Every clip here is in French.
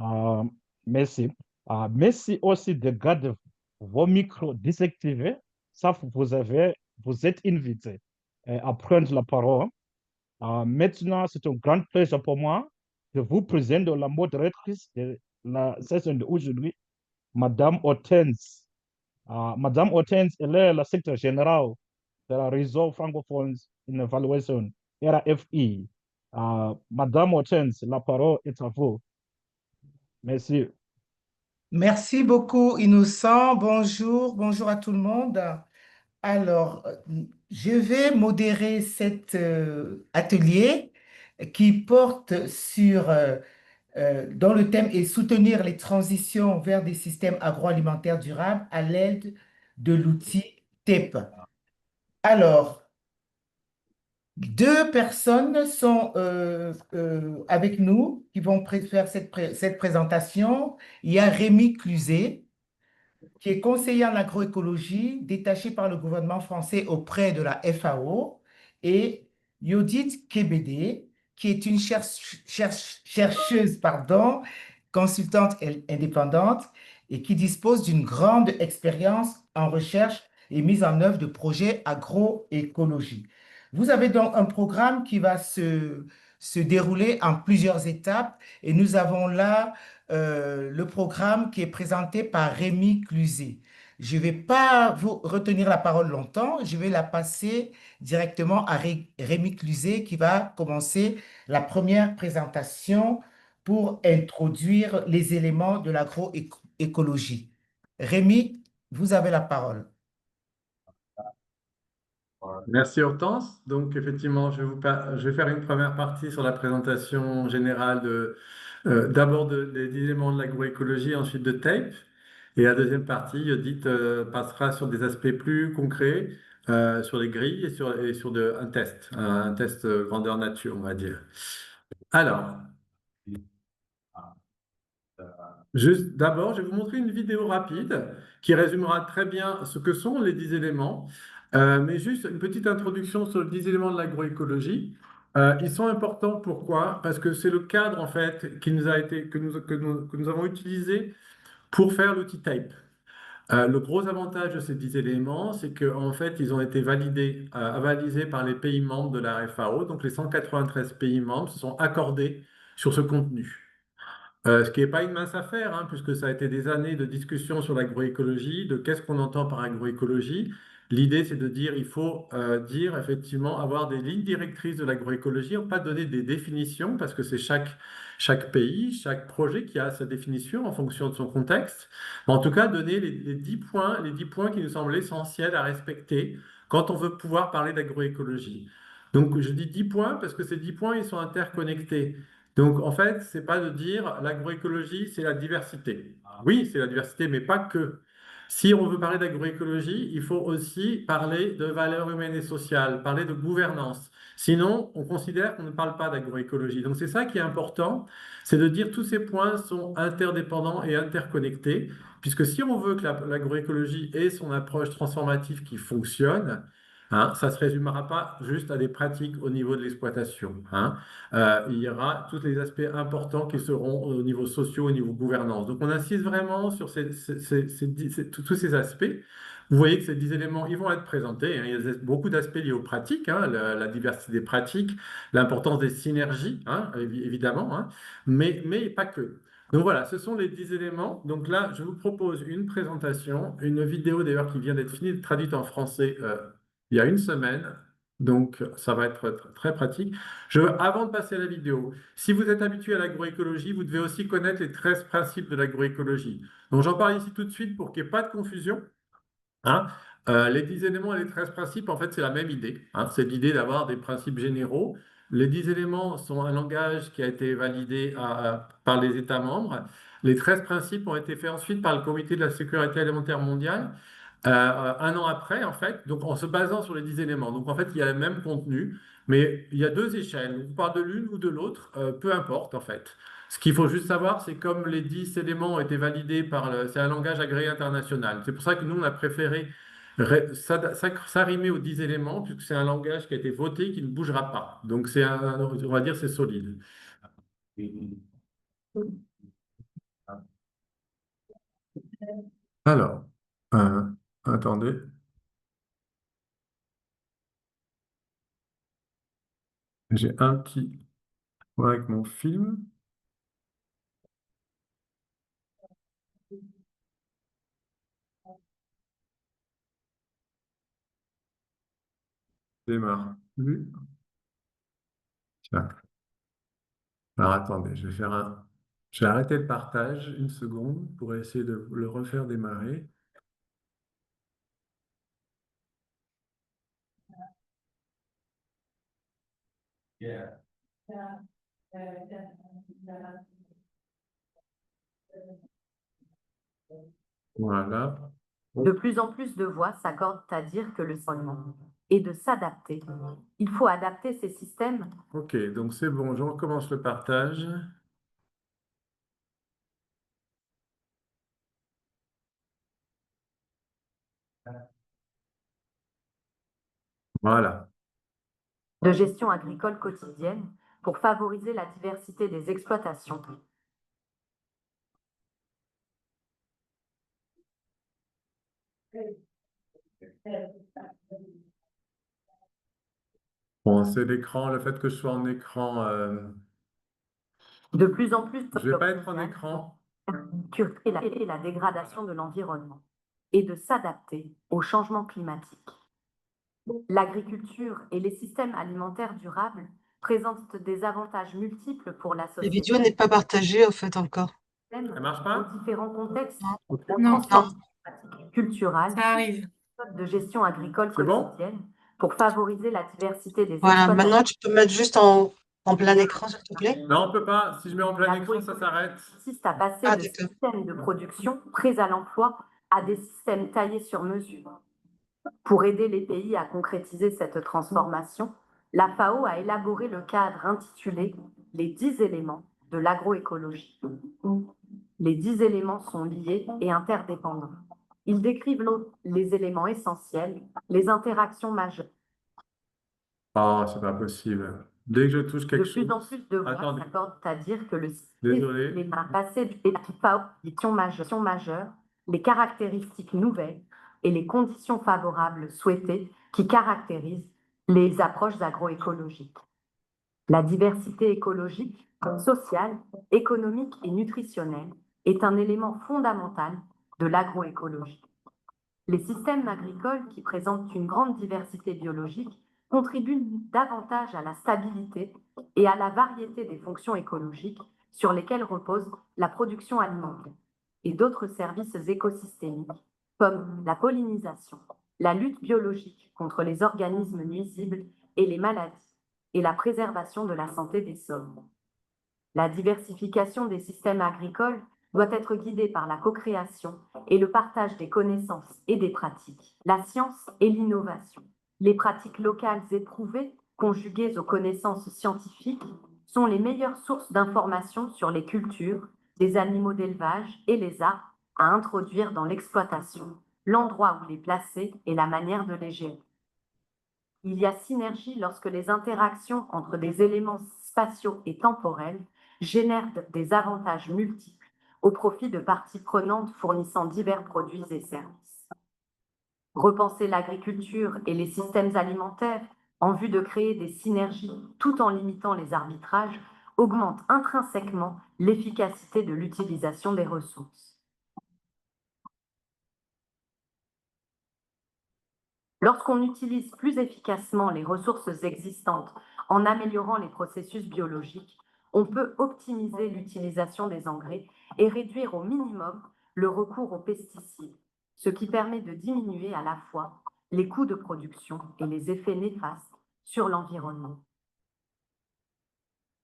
Euh, merci. Merci aussi de garder vos micros désactivés. Ça, vous êtes invités à prendre la parole. Maintenant, c'est un grand plaisir pour moi de vous présenter la modératrice de la session d'aujourd'hui, Madame Hortense. Madame Hortense, elle est la secrétaire générale de la réseau francophone in Evaluation, RAFI. Madame Hortense, la parole est à vous. Merci. Merci beaucoup, Innocent. Bonjour, bonjour à tout le monde. Alors, je vais modérer cet atelier qui porte dont le thème est soutenir les transitions vers des systèmes agroalimentaires durables à l'aide de l'outil TEP. Alors, deux personnes sont avec nous qui vont faire cette présentation. Il y a Rémi Cluzet, qui est conseiller en agroécologie détaché par le gouvernement français auprès de la FAO, et Yodit Kebede, qui est une chercheuse, consultante indépendante et qui dispose d'une grande expérience en recherche et mise en œuvre de projets agroécologie. Vous avez donc un programme qui va se dérouler en plusieurs étapes et nous avons là le programme qui est présenté par Rémi Cluzet. Je ne vais pas vous retenir la parole longtemps, je vais la passer directement à Rémi Cluzet qui va commencer la première présentation pour introduire les éléments de l'agroécologie. Rémi, vous avez la parole. Merci Hortense. Donc effectivement, je vais faire une première partie sur la présentation générale d'abord des éléments de l'agroécologie, ensuite de TAPE. Et la deuxième partie, Yodit passera sur des aspects plus concrets, sur les grilles et sur un test grandeur nature, on va dire. Alors, juste d'abord, je vais vous montrer une vidéo rapide qui résumera très bien ce que sont les 10 éléments. Mais juste une petite introduction sur les 10 éléments de l'agroécologie. Ils sont importants, pourquoi? Parce que c'est le cadre en fait qui nous a été, que nous avons utilisé pour faire l'outil TAPE. Le gros avantage de ces 10 éléments, c'est qu'en fait, ils ont été validés, avalisés par les pays membres de la FAO. Donc, les 193 pays membres se sont accordés sur ce contenu. Ce qui n'est pas une mince affaire, hein, puisque ça a été des années de discussion sur l'agroécologie, de qu'est-ce qu'on entend par agroécologie. L'idée, c'est de dire, il faut dire effectivement avoir des lignes directrices de l'agroécologie, pas donner des définitions, parce que c'est chaque pays, chaque projet qui a sa définition en fonction de son contexte. Mais en tout cas, donner les 10 points, les 10 points qui nous semblent essentiels à respecter quand on veut pouvoir parler d'agroécologie. Donc, je dis 10 points parce que ces 10 points, ils sont interconnectés. Donc, en fait, c'est pas de dire l'agroécologie, c'est la diversité. Oui, c'est la diversité, mais pas que. Si on veut parler d'agroécologie, il faut aussi parler de valeurs humaines et sociales, parler de gouvernance. Sinon, on considère qu'on ne parle pas d'agroécologie. Donc, c'est ça qui est important, c'est de dire tous ces points sont interdépendants et interconnectés, puisque si on veut que l'agroécologie ait son approche transformative qui fonctionne, hein, ça ne se résumera pas juste à des pratiques au niveau de l'exploitation, hein. Il y aura tous les aspects importants qui seront au niveau social, au niveau gouvernance. Donc, on insiste vraiment sur tous ces aspects. Vous voyez que ces 10 éléments, ils vont être présentés, hein. Il y a beaucoup d'aspects liés aux pratiques, hein, la diversité des pratiques, l'importance des synergies, hein, évidemment, hein, mais pas que. Donc voilà, ce sont les 10 éléments. Donc là, je vous propose une présentation, une vidéo d'ailleurs qui vient d'être finie, traduite en français il y a une semaine. Donc, ça va être très pratique. Avant de passer à la vidéo, si vous êtes habitué à l'agroécologie, vous devez aussi connaître les 13 principes de l'agroécologie. Donc, j'en parle ici tout de suite pour qu'il n'y ait pas de confusion, hein. Les 10 éléments et les 13 principes, en fait, c'est la même idée, hein. C'est l'idée d'avoir des principes généraux. Les 10 éléments sont un langage qui a été validé par les États membres. Les 13 principes ont été faits ensuite par le Comité de la sécurité alimentaire mondiale un an après, en fait, donc en se basant sur les 10 éléments. Donc, en fait, il y a le même contenu, mais il y a deux échelles. On parle de l'une ou de l'autre, peu importe, en fait. Ce qu'il faut juste savoir, c'est comme les 10 éléments ont été validés c'est un langage agréé international. C'est pour ça que nous, on a préféré s'arrimer aux 10 éléments, puisque c'est un langage qui a été voté, qui ne bougera pas. Donc, on va dire, c'est solide. Alors, euh, attendez. J'ai un petit problème avec mon film. Démarre. Oui. Tiens. Alors attendez, je vais arrêter le partage une seconde pour essayer de le refaire démarrer. Voilà. De plus en plus de voix s'accordent à dire que le changement est de s'adapter. Il faut adapter ces systèmes. Ok, donc c'est bon, je recommence le partage. Voilà. De gestion agricole quotidienne pour favoriser la diversité des exploitations. Bon, c'est l'écran, le fait que je sois en écran. De plus en plus, Je vais pas être en écran. et la dégradation de l'environnement et de s'adapter au changement climatique. L'agriculture et les systèmes alimentaires durables présentent des avantages multiples pour la La société. vidéo n'est pas partagée, en fait, encore. Ça marche pas? Dans différents contextes, la Non. transformation culturelle Ça arrive. de gestion agricole C'est bon? quotidienne pour favoriser la diversité des Voilà, exploitations. maintenant tu peux mettre juste en plein écran, s'il te plaît. Non, on peut pas. Si je mets en plein écran, ça s'arrête. Consiste à passer Ah, de d'accord. systèmes de production prêts à l'emploi à des systèmes taillés sur mesure. Pour aider les pays à concrétiser cette transformation, la FAO a élaboré le cadre intitulé Les 10 éléments de l'agroécologie. Les 10 éléments sont liés et interdépendants. Ils décrivent les éléments essentiels, les interactions majeures. Oh, c'est pas possible. Dès que je touche De quelque plus en chose. plus de voix Attendez. s'accordent à dire que le Désolé. les passé de la FAO majeures, les caractéristiques nouvelles et les conditions favorables souhaitées qui caractérisent les approches agroécologiques. La diversité écologique, sociale, économique et nutritionnelle est un élément fondamental de l'agroécologie. Les systèmes agricoles qui présentent une grande diversité biologique contribuent davantage à la stabilité et à la variété des fonctions écologiques sur lesquelles repose la production alimentaire et d'autres services écosystémiques comme la pollinisation, la lutte biologique contre les organismes nuisibles et les maladies et la préservation de la santé des sols. La diversification des systèmes agricoles doit être guidée par la co-création et le partage des connaissances et des pratiques, la science et l'innovation. Les pratiques locales éprouvées, conjuguées aux connaissances scientifiques, sont les meilleures sources d'informations sur les cultures, les animaux d'élevage et les arbres à introduire dans l'exploitation, l'endroit où les placer et la manière de les gérer. Il y a synergie lorsque les interactions entre des éléments spatiaux et temporels génèrent des avantages multiples au profit de parties prenantes fournissant divers produits et services. Repenser l'agriculture et les systèmes alimentaires en vue de créer des synergies tout en limitant les arbitrages augmente intrinsèquement l'efficacité de l'utilisation des ressources. Lorsqu'on utilise plus efficacement les ressources existantes en améliorant les processus biologiques, on peut optimiser l'utilisation des engrais et réduire au minimum le recours aux pesticides, ce qui permet de diminuer à la fois les coûts de production et les effets néfastes sur l'environnement.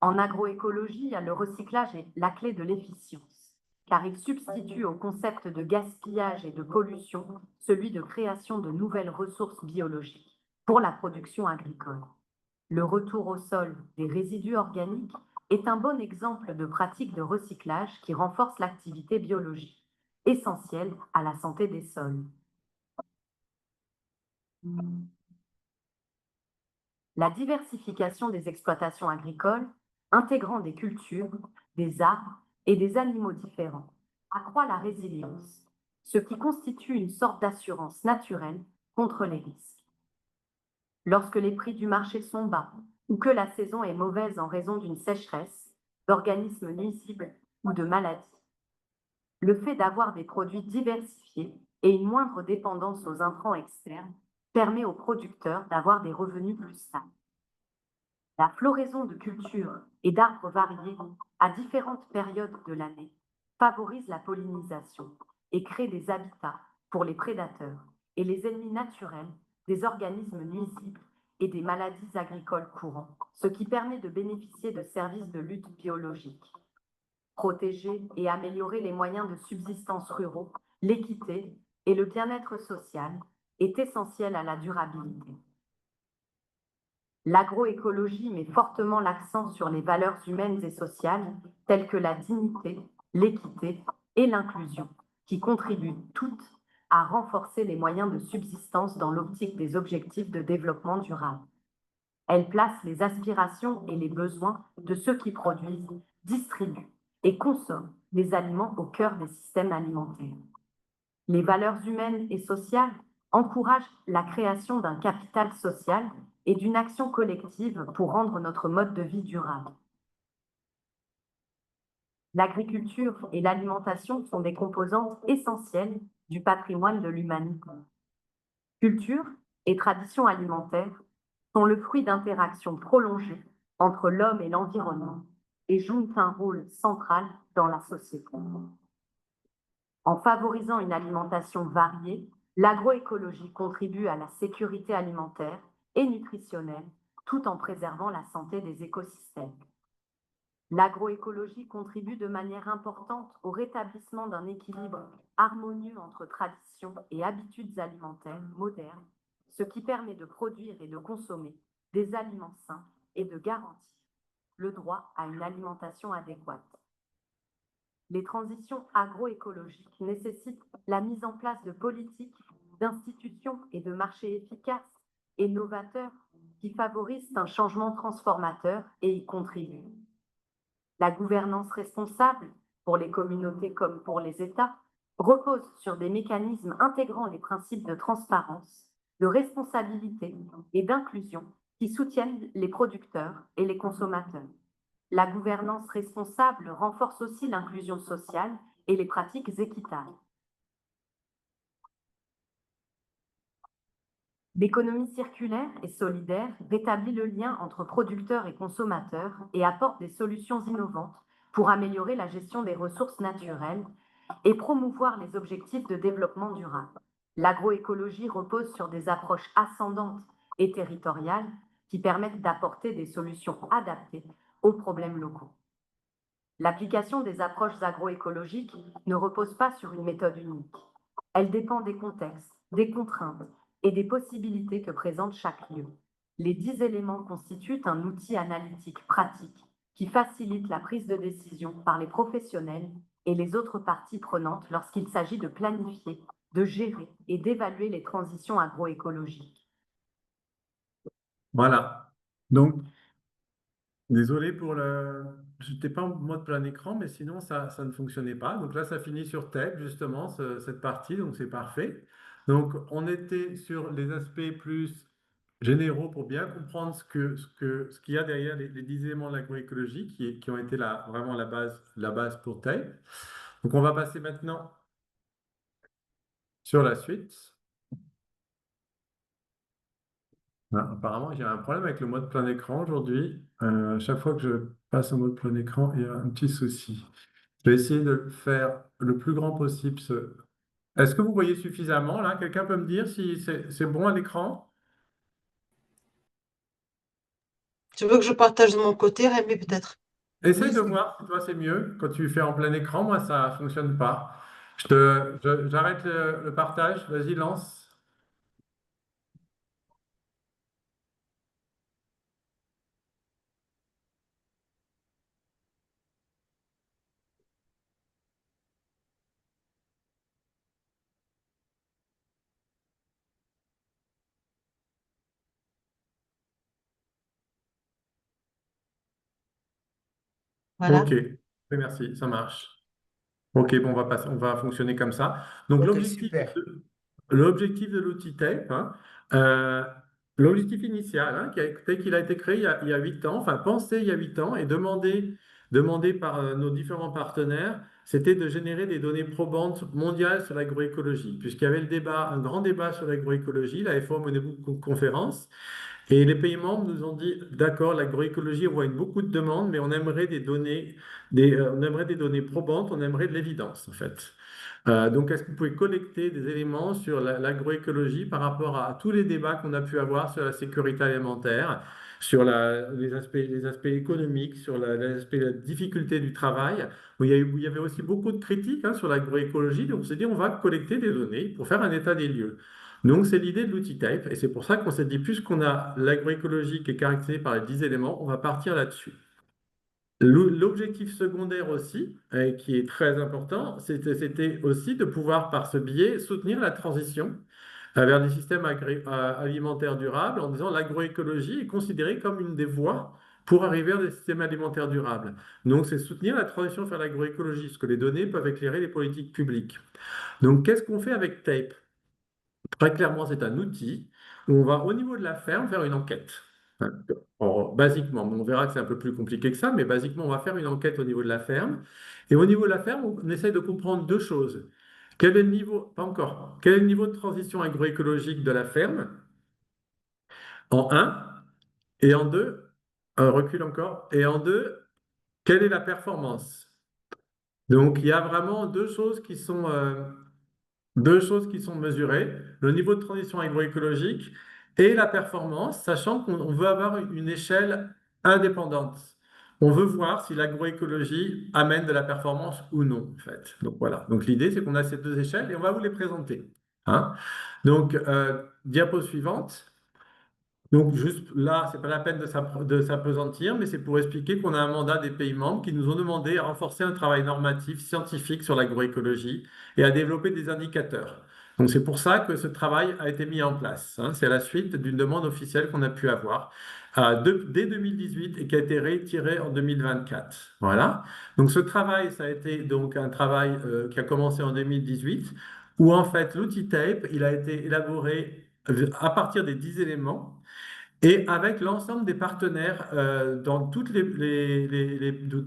En agroécologie, le recyclage est la clé de l'efficience, car il substitue au concept de gaspillage et de pollution celui de création de nouvelles ressources biologiques pour la production agricole. Le retour au sol des résidus organiques est un bon exemple de pratique de recyclage qui renforce l'activité biologique, essentielle à la santé des sols. La diversification des exploitations agricoles, intégrant des cultures, des arbres et des animaux différents, accroît la résilience, ce qui constitue une sorte d'assurance naturelle contre les risques. Lorsque les prix du marché sont bas ou que la saison est mauvaise en raison d'une sécheresse, d'organismes nuisibles ou de maladies, le fait d'avoir des produits diversifiés et une moindre dépendance aux intrants externes permet aux producteurs d'avoir des revenus plus stables. La floraison de cultures et d'arbres variés à différentes périodes de l'année favorise la pollinisation et crée des habitats pour les prédateurs et les ennemis naturels des organismes nuisibles et des maladies agricoles courantes, ce qui permet de bénéficier de services de lutte biologique. Protéger et améliorer les moyens de subsistance ruraux, l'équité et le bien-être social est essentiel à la durabilité. L'agroécologie met fortement l'accent sur les valeurs humaines et sociales telles que la dignité, l'équité et l'inclusion, qui contribuent toutes à renforcer les moyens de subsistance dans l'optique des objectifs de développement durable. Elle place les aspirations et les besoins de ceux qui produisent, distribuent et consomment les aliments au cœur des systèmes alimentaires. Les valeurs humaines et sociales encouragent la création d'un capital social et d'une action collective pour rendre notre mode de vie durable. L'agriculture et l'alimentation sont des composantes essentielles du patrimoine de l'humanité. Culture et tradition alimentaire sont le fruit d'interactions prolongées entre l'homme et l'environnement et jouent un rôle central dans la société. En favorisant une alimentation variée, l'agroécologie contribue à la sécurité alimentaire et nutritionnelle tout en préservant la santé des écosystèmes. L'agroécologie contribue de manière importante au rétablissement d'un équilibre harmonieux entre traditions et habitudes alimentaires modernes, ce qui permet de produire et de consommer des aliments sains et de garantir le droit à une alimentation adéquate. Les transitions agroécologiques nécessitent la mise en place de politiques, d'institutions et de marchés efficaces et novateurs qui favorisent un changement transformateur et y contribuent. La gouvernance responsable, pour les communautés comme pour les États, repose sur des mécanismes intégrant les principes de transparence, de responsabilité et d'inclusion qui soutiennent les producteurs et les consommateurs. La gouvernance responsable renforce aussi l'inclusion sociale et les pratiques équitables. L'économie circulaire et solidaire rétablit le lien entre producteurs et consommateurs et apporte des solutions innovantes pour améliorer la gestion des ressources naturelles et promouvoir les objectifs de développement durable. L'agroécologie repose sur des approches ascendantes et territoriales qui permettent d'apporter des solutions adaptées aux problèmes locaux. L'application des approches agroécologiques ne repose pas sur une méthode unique. Elle dépend des contextes, des contraintes et des possibilités que présente chaque lieu. Les 10 éléments constituent un outil analytique pratique qui facilite la prise de décision par les professionnels et les autres parties prenantes lorsqu'il s'agit de planifier, de gérer et d'évaluer les transitions agroécologiques. Voilà. Donc, désolé pour le... Je n'étais pas en mode plein écran, mais sinon, ça ne fonctionnait pas. Donc là, ça finit sur TED, justement, cette partie, donc c'est parfait. Donc, on était sur les aspects plus généraux pour bien comprendre ce qu'il y a derrière les 10 éléments de l'agroécologie qui ont été vraiment la base pour TED. Donc, on va passer maintenant sur la suite. Ah, apparemment, j'ai un problème avec le mode plein écran aujourd'hui. Chaque fois que je passe en mode plein écran, il y a un petit souci. Je vais essayer de le faire le plus grand possible. Est-ce que vous voyez suffisamment là? Quelqu'un peut me dire si c'est bon à l'écran? Tu veux que je partage de mon côté, Rémi, peut-être? Essaye Oui, de voir si toi c'est mieux. Quand tu fais en plein écran, moi ça fonctionne pas. J'arrête le partage. Vas-y, lance. Voilà. Ok. Merci, ça marche. Ok, bon, on va fonctionner comme ça. Donc, Ok, super. l'objectif de l'outil TAPE, hein, euh, l'objectif initial, hein, tel qu'il a été créé il y a 8 ans, enfin pensé il y a 8 ans et demandé par nos différents partenaires, c'était de générer des données probantes mondiales sur l'agroécologie, puisqu'il y avait un grand débat sur l'agroécologie, la FAO menait beaucoup de conférences, et les pays membres nous ont dit, d'accord, l'agroécologie, on voit beaucoup de demandes, mais on aimerait on aimerait des données probantes, on aimerait de l'évidence, en fait. Donc, est-ce que vous pouvez collecter des éléments sur l'agroécologie par rapport à tous les débats qu'on a pu avoir sur la sécurité alimentaire, sur les aspects économiques, sur la difficulté du travail, où il y avait aussi beaucoup de critiques, hein, sur l'agroécologie. Donc, on s'est dit, on va collecter des données pour faire un état des lieux. Donc, c'est l'idée de l'outil TAPE, et c'est pour ça qu'on s'est dit, puisqu'on a l'agroécologie qui est caractérisée par les 10 éléments, on va partir là-dessus. L'objectif secondaire aussi, qui est très important, c'était aussi de pouvoir, par ce biais, soutenir la transition vers des systèmes alimentaires durables, en disant l'agroécologie est considérée comme une des voies pour arriver à des systèmes alimentaires durables. Donc, c'est soutenir la transition vers l'agroécologie, parce que les données peuvent éclairer les politiques publiques. Donc, qu'est-ce qu'on fait avec TAPE? Très clairement, c'est un outil où on va, au niveau de la ferme, faire une enquête. Basiquement, on verra que c'est un peu plus compliqué que ça, mais basiquement, on va faire une enquête au niveau de la ferme. Et au niveau de la ferme, on essaie de comprendre deux choses. Quel est le niveau, pas encore, quel est le niveau de transition agroécologique de la ferme, en un, et en deux, recule encore, et en deux, quelle est la performance? Donc, il y a vraiment deux choses qui sont mesurées, le niveau de transition agroécologique et la performance, sachant qu'on veut avoir une échelle indépendante. On veut voir si l'agroécologie amène de la performance ou non, en fait. Donc voilà. Donc l'idée, c'est qu'on a ces deux échelles et on va vous les présenter, hein. Donc, diapo suivante. Donc, juste là, c'est pas la peine de s'apesantir, mais c'est pour expliquer qu'on a un mandat des pays membres qui nous ont demandé à renforcer un travail normatif, scientifique sur l'agroécologie et à développer des indicateurs. Donc, c'est pour ça que ce travail a été mis en place, hein. C'est la suite d'une demande officielle qu'on a pu avoir dès 2018 et qui a été réitérée en 2024. Voilà. Donc, ce travail, ça a été donc un travail qui a commencé en 2018, où en fait, l'outil TAPE, il a été élaboré à partir des 10 éléments et avec l'ensemble des partenaires dans de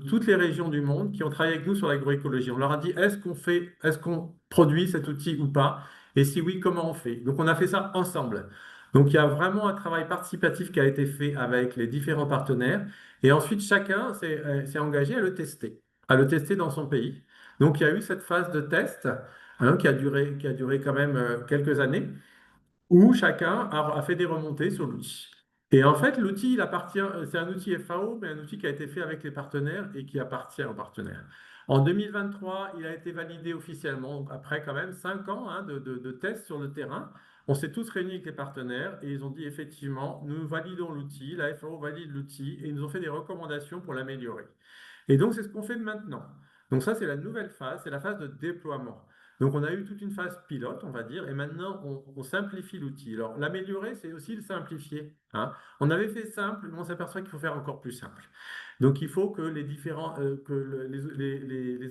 toutes les régions du monde qui ont travaillé avec nous sur l'agroécologie. On leur a dit, est-ce qu'on produit cet outil ou pas? Et si oui, comment on fait? Donc on a fait ça ensemble. Donc il y a vraiment un travail participatif qui a été fait avec les différents partenaires. Et ensuite, chacun s'est engagé à le tester dans son pays. Donc il y a eu cette phase de test, hein, qui a duré quand même quelques années où chacun a fait des remontées sur l'outil. Et en fait, l'outil, il appartient, c'est un outil FAO, mais un outil qui a été fait avec les partenaires et qui appartient aux partenaires. En 2023, il a été validé officiellement, après quand même 5 ans, hein, de tests sur le terrain. On s'est tous réunis avec les partenaires et ils ont dit effectivement, nous validons l'outil, la FAO valide l'outil et ils nous ont fait des recommandations pour l'améliorer. Et donc, c'est ce qu'on fait maintenant. Donc ça, c'est la nouvelle phase, c'est la phase de déploiement. Donc, on a eu toute une phase pilote, on va dire, et maintenant, on simplifie l'outil. Alors, l'améliorer, c'est aussi le simplifier, hein. On avait fait simple, mais on s'aperçoit qu'il faut faire encore plus simple. Donc, il faut que les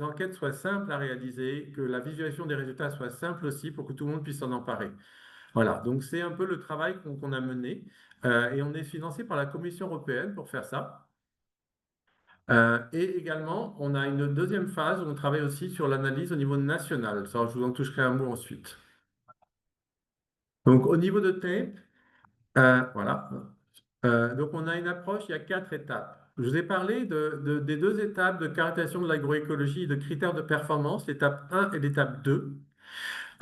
enquêtes soient simples à réaliser, que la visualisation des résultats soit simple aussi pour que tout le monde puisse s'en emparer. Voilà, donc c'est un peu le travail qu'on a mené, et on est financé par la Commission européenne pour faire ça. Et également, on a une deuxième phase où on travaille aussi sur l'analyse au niveau national. Ça, je vous en toucherai un mot ensuite. Donc, au niveau de TAPE, voilà. Donc, on a une approche, il y a 4 étapes. Je vous ai parlé des 2 étapes de caractérisation de l'agroécologie et de critères de performance, l'étape 1 et l'étape 2.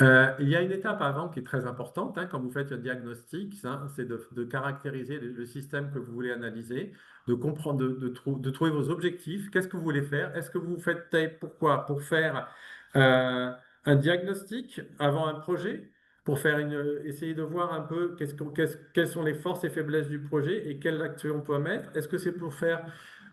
Il y a une étape avant qui est très importante, hein, quand vous faites le diagnostic, hein, c'est de caractériser le système que vous voulez analyser, de comprendre, de trouver vos objectifs. Qu'est-ce que vous voulez faire? Est-ce que vous faites TAPE? Pourquoi? Pour faire un diagnostic avant un projet, pour essayer de voir un peu quelles sont les forces et faiblesses du projet et quelles actions on peut mettre. Est-ce que c'est pour faire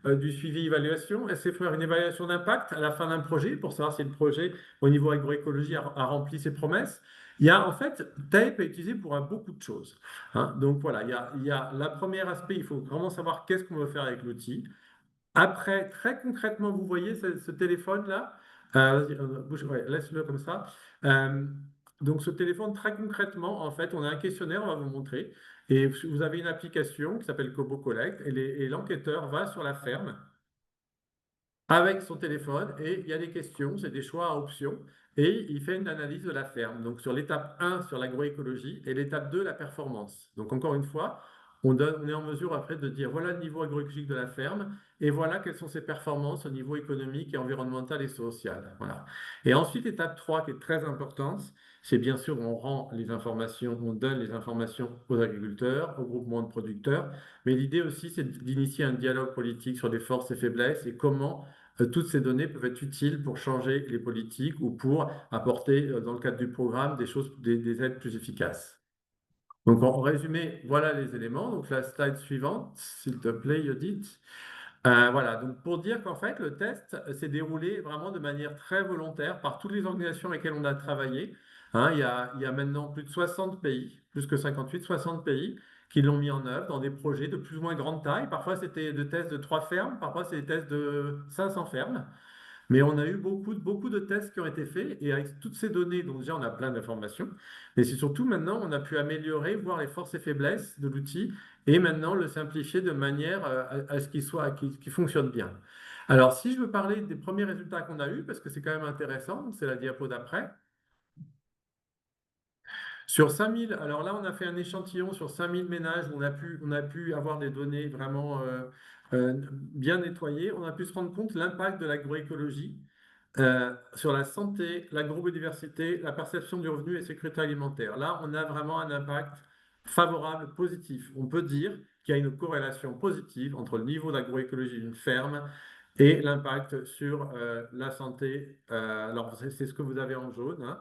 du suivi-évaluation? Est-ce que c'est faire une évaluation d'impact à la fin d'un projet pour savoir si le projet au niveau agroécologie a rempli ses promesses? Il y a en fait, TAPE est utilisé pour beaucoup de choses, hein. Donc voilà, il y a la première aspect, il faut vraiment savoir qu'est-ce qu'on veut faire avec l'outil. Après, très concrètement, vous voyez ce téléphone-là, Ouais, laisse-le comme ça. Euh, donc, ce téléphone, très concrètement, en fait, on a un questionnaire, on va vous montrer. Et vous avez une application qui s'appelle Kobo Collect. Et l'enquêteur va sur la ferme avec son téléphone et il y a des questions, c'est des choix à options et il fait une analyse de la ferme. Donc sur l'étape 1 sur l'agroécologie et l'étape 2 la performance. Donc encore une fois, on est en mesure après de dire voilà le niveau agroécologique de la ferme et voilà quelles sont ses performances au niveau économique et environnemental et social. Voilà. Et ensuite étape 3 qui est très importante, c'est bien sûr on rend les informations, on donne les informations aux agriculteurs, aux groupements de producteurs, mais l'idée aussi c'est d'initier un dialogue politique sur les forces et faiblesses et comment toutes ces données peuvent être utiles pour changer les politiques ou pour apporter, dans le cadre du programme, des choses, des aides plus efficaces. Donc, en résumé, voilà les éléments. Donc, la slide suivante, s'il te plaît, Yodit. Voilà, donc pour dire qu'en fait, le test s'est déroulé vraiment de manière très volontaire par toutes les organisations avec lesquelles on a travaillé. Hein, il y a maintenant plus de 60 pays, plus que 58, 60 pays qui l'ont mis en œuvre dans des projets de plus ou moins grande taille. Parfois, c'était des tests de 3 fermes, parfois, c'est des tests de 500 fermes. Mais on a eu beaucoup de tests qui ont été faits et avec toutes ces données, donc déjà on a plein d'informations, mais c'est surtout maintenant on a pu améliorer, voir les forces et faiblesses de l'outil et maintenant le simplifier de manière à ce qu'il fonctionne bien. Alors si je veux parler des premiers résultats qu'on a eus, parce que c'est quand même intéressant, c'est la diapo d'après. Sur 5000, alors là, on a fait un échantillon sur 5000 ménages où on a pu avoir des données vraiment bien nettoyées. On a pu se rendre compte de l'impact de l'agroécologie sur la santé, l'agrobiodiversité, la perception du revenu et sécurité alimentaire. Là, on a vraiment un impact favorable, positif. On peut dire qu'il y a une corrélation positive entre le niveau d'agroécologie d'une ferme et l'impact sur la santé. Alors, c'est ce que vous avez en jaune. Hein.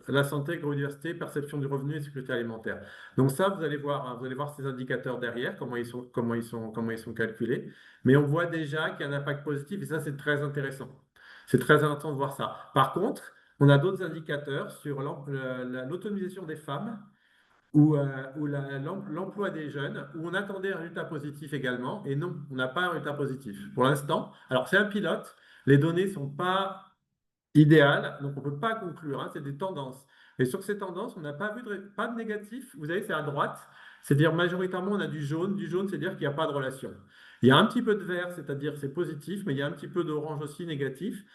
La santé, agrobiodiversité, perception du revenu et sécurité alimentaire. Donc ça, hein, vous allez voir ces indicateurs derrière, comment ils sont calculés. Mais on voit déjà qu'il y a un impact positif et ça, c'est très intéressant. C'est très intéressant de voir ça. Par contre, on a d'autres indicateurs sur l'autonomisation des femmes ou l'emploi des jeunes, où on attendait un résultat positif également, et non, on n'a pas un résultat positif pour l'instant. Alors, c'est un pilote, les données ne sont pas idéales, donc on ne peut pas conclure, hein, c'est des tendances. Et sur ces tendances, on n'a pas vu pas de négatif, vous savez, c'est à droite, c'est-à-dire majoritairement on a du jaune, c'est-à-dire qu'il n'y a pas de relation. Il y a un petit peu de vert, c'est-à-dire c'est positif, mais il y a un petit peu d'orange aussi négatif.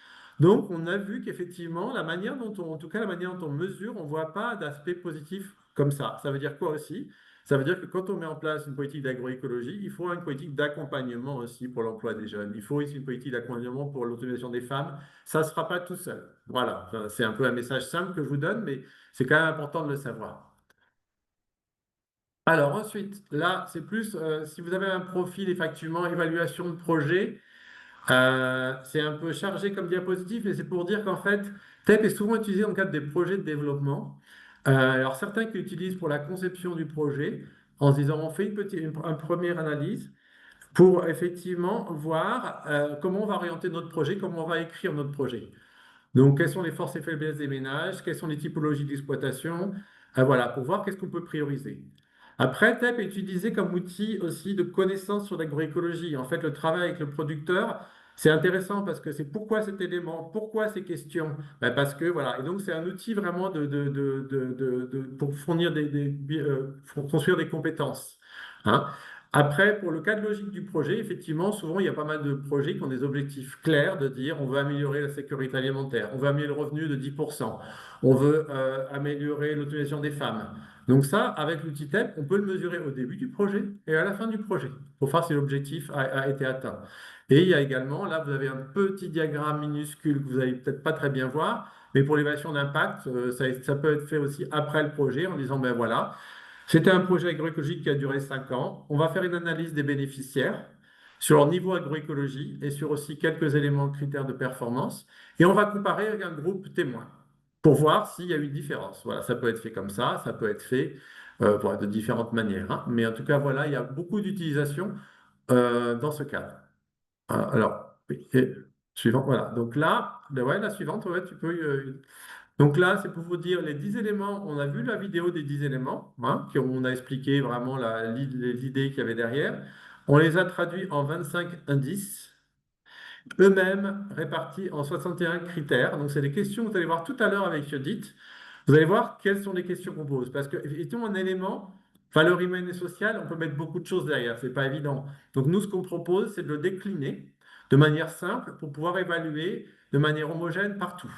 Donc, on a vu qu'effectivement, en tout cas, la manière dont on mesure, on ne voit pas d'aspect positif comme ça. Ça veut dire quoi aussi? Ça veut dire que quand on met en place une politique d'agroécologie, il faut une politique d'accompagnement aussi pour l'emploi des jeunes. Il faut aussi une politique d'accompagnement pour l'autonomisation des femmes. Ça ne se fera pas tout seul. Voilà, enfin, c'est un peu un message simple que je vous donne, mais c'est quand même important de le savoir. Alors ensuite, là, c'est plus si vous avez un profil effectivement évaluation de projet. C'est un peu chargé comme diapositive, mais c'est pour dire qu'en fait, TEP est souvent utilisé dans le cadre des projets de développement. Alors, certains qui l'utilisent pour la conception du projet, en se disant, on fait une première analyse pour effectivement voir comment on va orienter notre projet, comment on va écrire notre projet. Donc, quelles sont les forces et faiblesses des ménages, quelles sont les typologies d'exploitation, voilà, pour voir qu'est-ce qu'on peut prioriser. Après, TEP est utilisé comme outil aussi de connaissance sur l'agroécologie. En fait, le travail avec le producteur, c'est intéressant parce que c'est pourquoi cet élément, pourquoi ces questions? Ben parce que voilà, et donc c'est un outil vraiment pour fournir pour construire des compétences. Hein. Après, pour le cadre logique du projet, effectivement, souvent, il y a pas mal de projets qui ont des objectifs clairs de dire on veut améliorer la sécurité alimentaire, on veut améliorer le revenu de 10%, on veut améliorer l'autonomisation des femmes. Donc ça, avec l'outil TEP, on peut le mesurer au début du projet et à la fin du projet pour voir si l'objectif a été atteint. Et il y a également, là, vous avez un petit diagramme minuscule que vous n'allez peut-être pas très bien voir, mais pour l'évaluation d'impact, ça peut être fait aussi après le projet en disant, ben voilà, c'était un projet agroécologique qui a duré 5 ans. On va faire une analyse des bénéficiaires sur leur niveau agroécologie et sur aussi quelques éléments critères de performance. Et on va comparer avec un groupe témoin pour voir s'il y a eu une différence. Voilà, ça peut être fait comme ça peut être fait de différentes manières. Hein. Mais en tout cas, voilà, il y a beaucoup d'utilisation dans ce cadre. Alors, oui, suivant, voilà. Donc là, ben ouais, la suivante, ouais, tu peux. Donc là, c'est pour vous dire les 10 éléments. On a vu la vidéo des 10 éléments, hein, on a expliqué vraiment l'idée qu'il y avait derrière. On les a traduits en 25 indices. eux-mêmes répartis en 61 critères. Donc, c'est des questions que vous allez voir tout à l'heure avec Judith. Vous allez voir quelles sont les questions qu'on pose. Parce que, effectivement, un élément, valeur humaine et sociale, on peut mettre beaucoup de choses derrière, c'est pas évident. Donc, nous, ce qu'on propose, c'est de le décliner de manière simple pour pouvoir évaluer de manière homogène partout.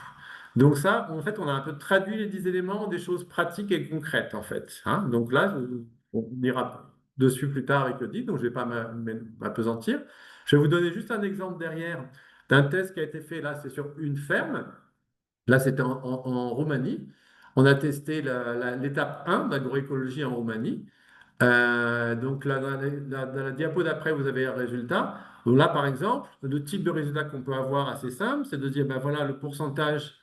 Donc ça, en fait, on a un peu traduit les 10 éléments en des choses pratiques et concrètes, en fait, hein. Donc là, on ira dessus plus tard avec Judith, donc je ne vais pas m'apesantir. Je vais vous donner juste un exemple derrière d'un test qui a été fait, là, c'est sur une ferme. Là, c'était en Roumanie. On a testé l'étape 1 d'agroécologie en Roumanie. Donc là, dans la diapo d'après, vous avez un résultat. Donc là, par exemple, le type de résultat qu'on peut avoir assez simple, c'est de dire, ben voilà, le pourcentage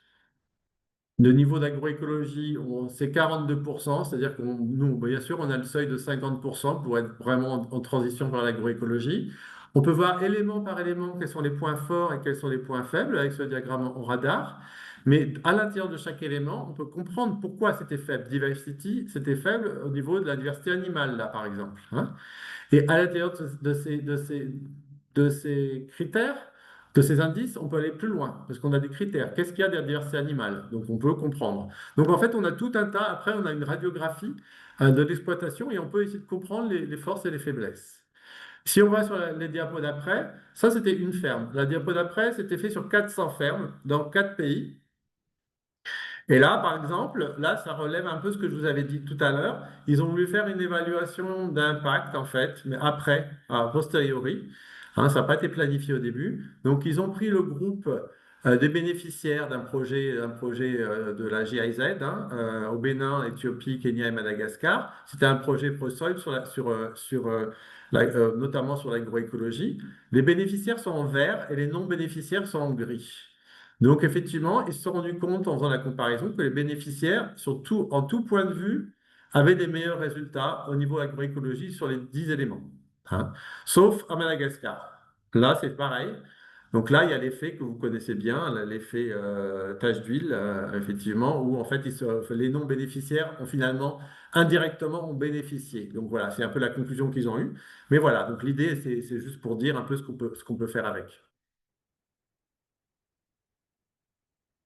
de niveau d'agroécologie, c'est 42%, c'est-à-dire que nous, bien sûr, on a le seuil de 50% pour être vraiment en transition vers l'agroécologie. On peut voir élément par élément quels sont les points forts et quels sont les points faibles avec ce diagramme en radar. Mais à l'intérieur de chaque élément, on peut comprendre pourquoi c'était faible. Diversity, c'était faible au niveau de la diversité animale, là, par exemple, hein. Et à l'intérieur de ces critères, de ces indices, on peut aller plus loin, parce qu'on a des critères. Qu'est-ce qu'il y a derrière la diversité animale? Donc on peut comprendre. Donc en fait, on a tout un tas, après on a une radiographie de l'exploitation, et on peut essayer de comprendre les forces et les faiblesses. Si on va sur les diapos d'après, ça c'était une ferme. La diapo d'après, c'était fait sur 400 fermes dans 4 pays. Et là, par exemple, là, ça relève un peu ce que je vous avais dit tout à l'heure. Ils ont voulu faire une évaluation d'impact, en fait, mais après, a posteriori. Hein, ça n'a pas été planifié au début. Donc, ils ont pris le groupe des bénéficiaires d'un projet, de la GIZ, hein, au Bénin, Éthiopie, Kenya et Madagascar. C'était un projet ProSoil notamment sur l'agroécologie. Les bénéficiaires sont en vert et les non-bénéficiaires sont en gris. Donc, effectivement, ils se sont rendus compte en faisant la comparaison que les bénéficiaires, en tout point de vue, avaient des meilleurs résultats au niveau agroécologie sur les 10 éléments, hein. Sauf à Madagascar. Là, c'est pareil. Donc là, il y a l'effet que vous connaissez bien, l'effet tache d'huile, effectivement, où en fait, les non-bénéficiaires ont finalement indirectement ont bénéficié. Donc voilà, c'est un peu la conclusion qu'ils ont eue. Mais voilà, donc l'idée, c'est juste pour dire un peu ce qu'on peut faire avec.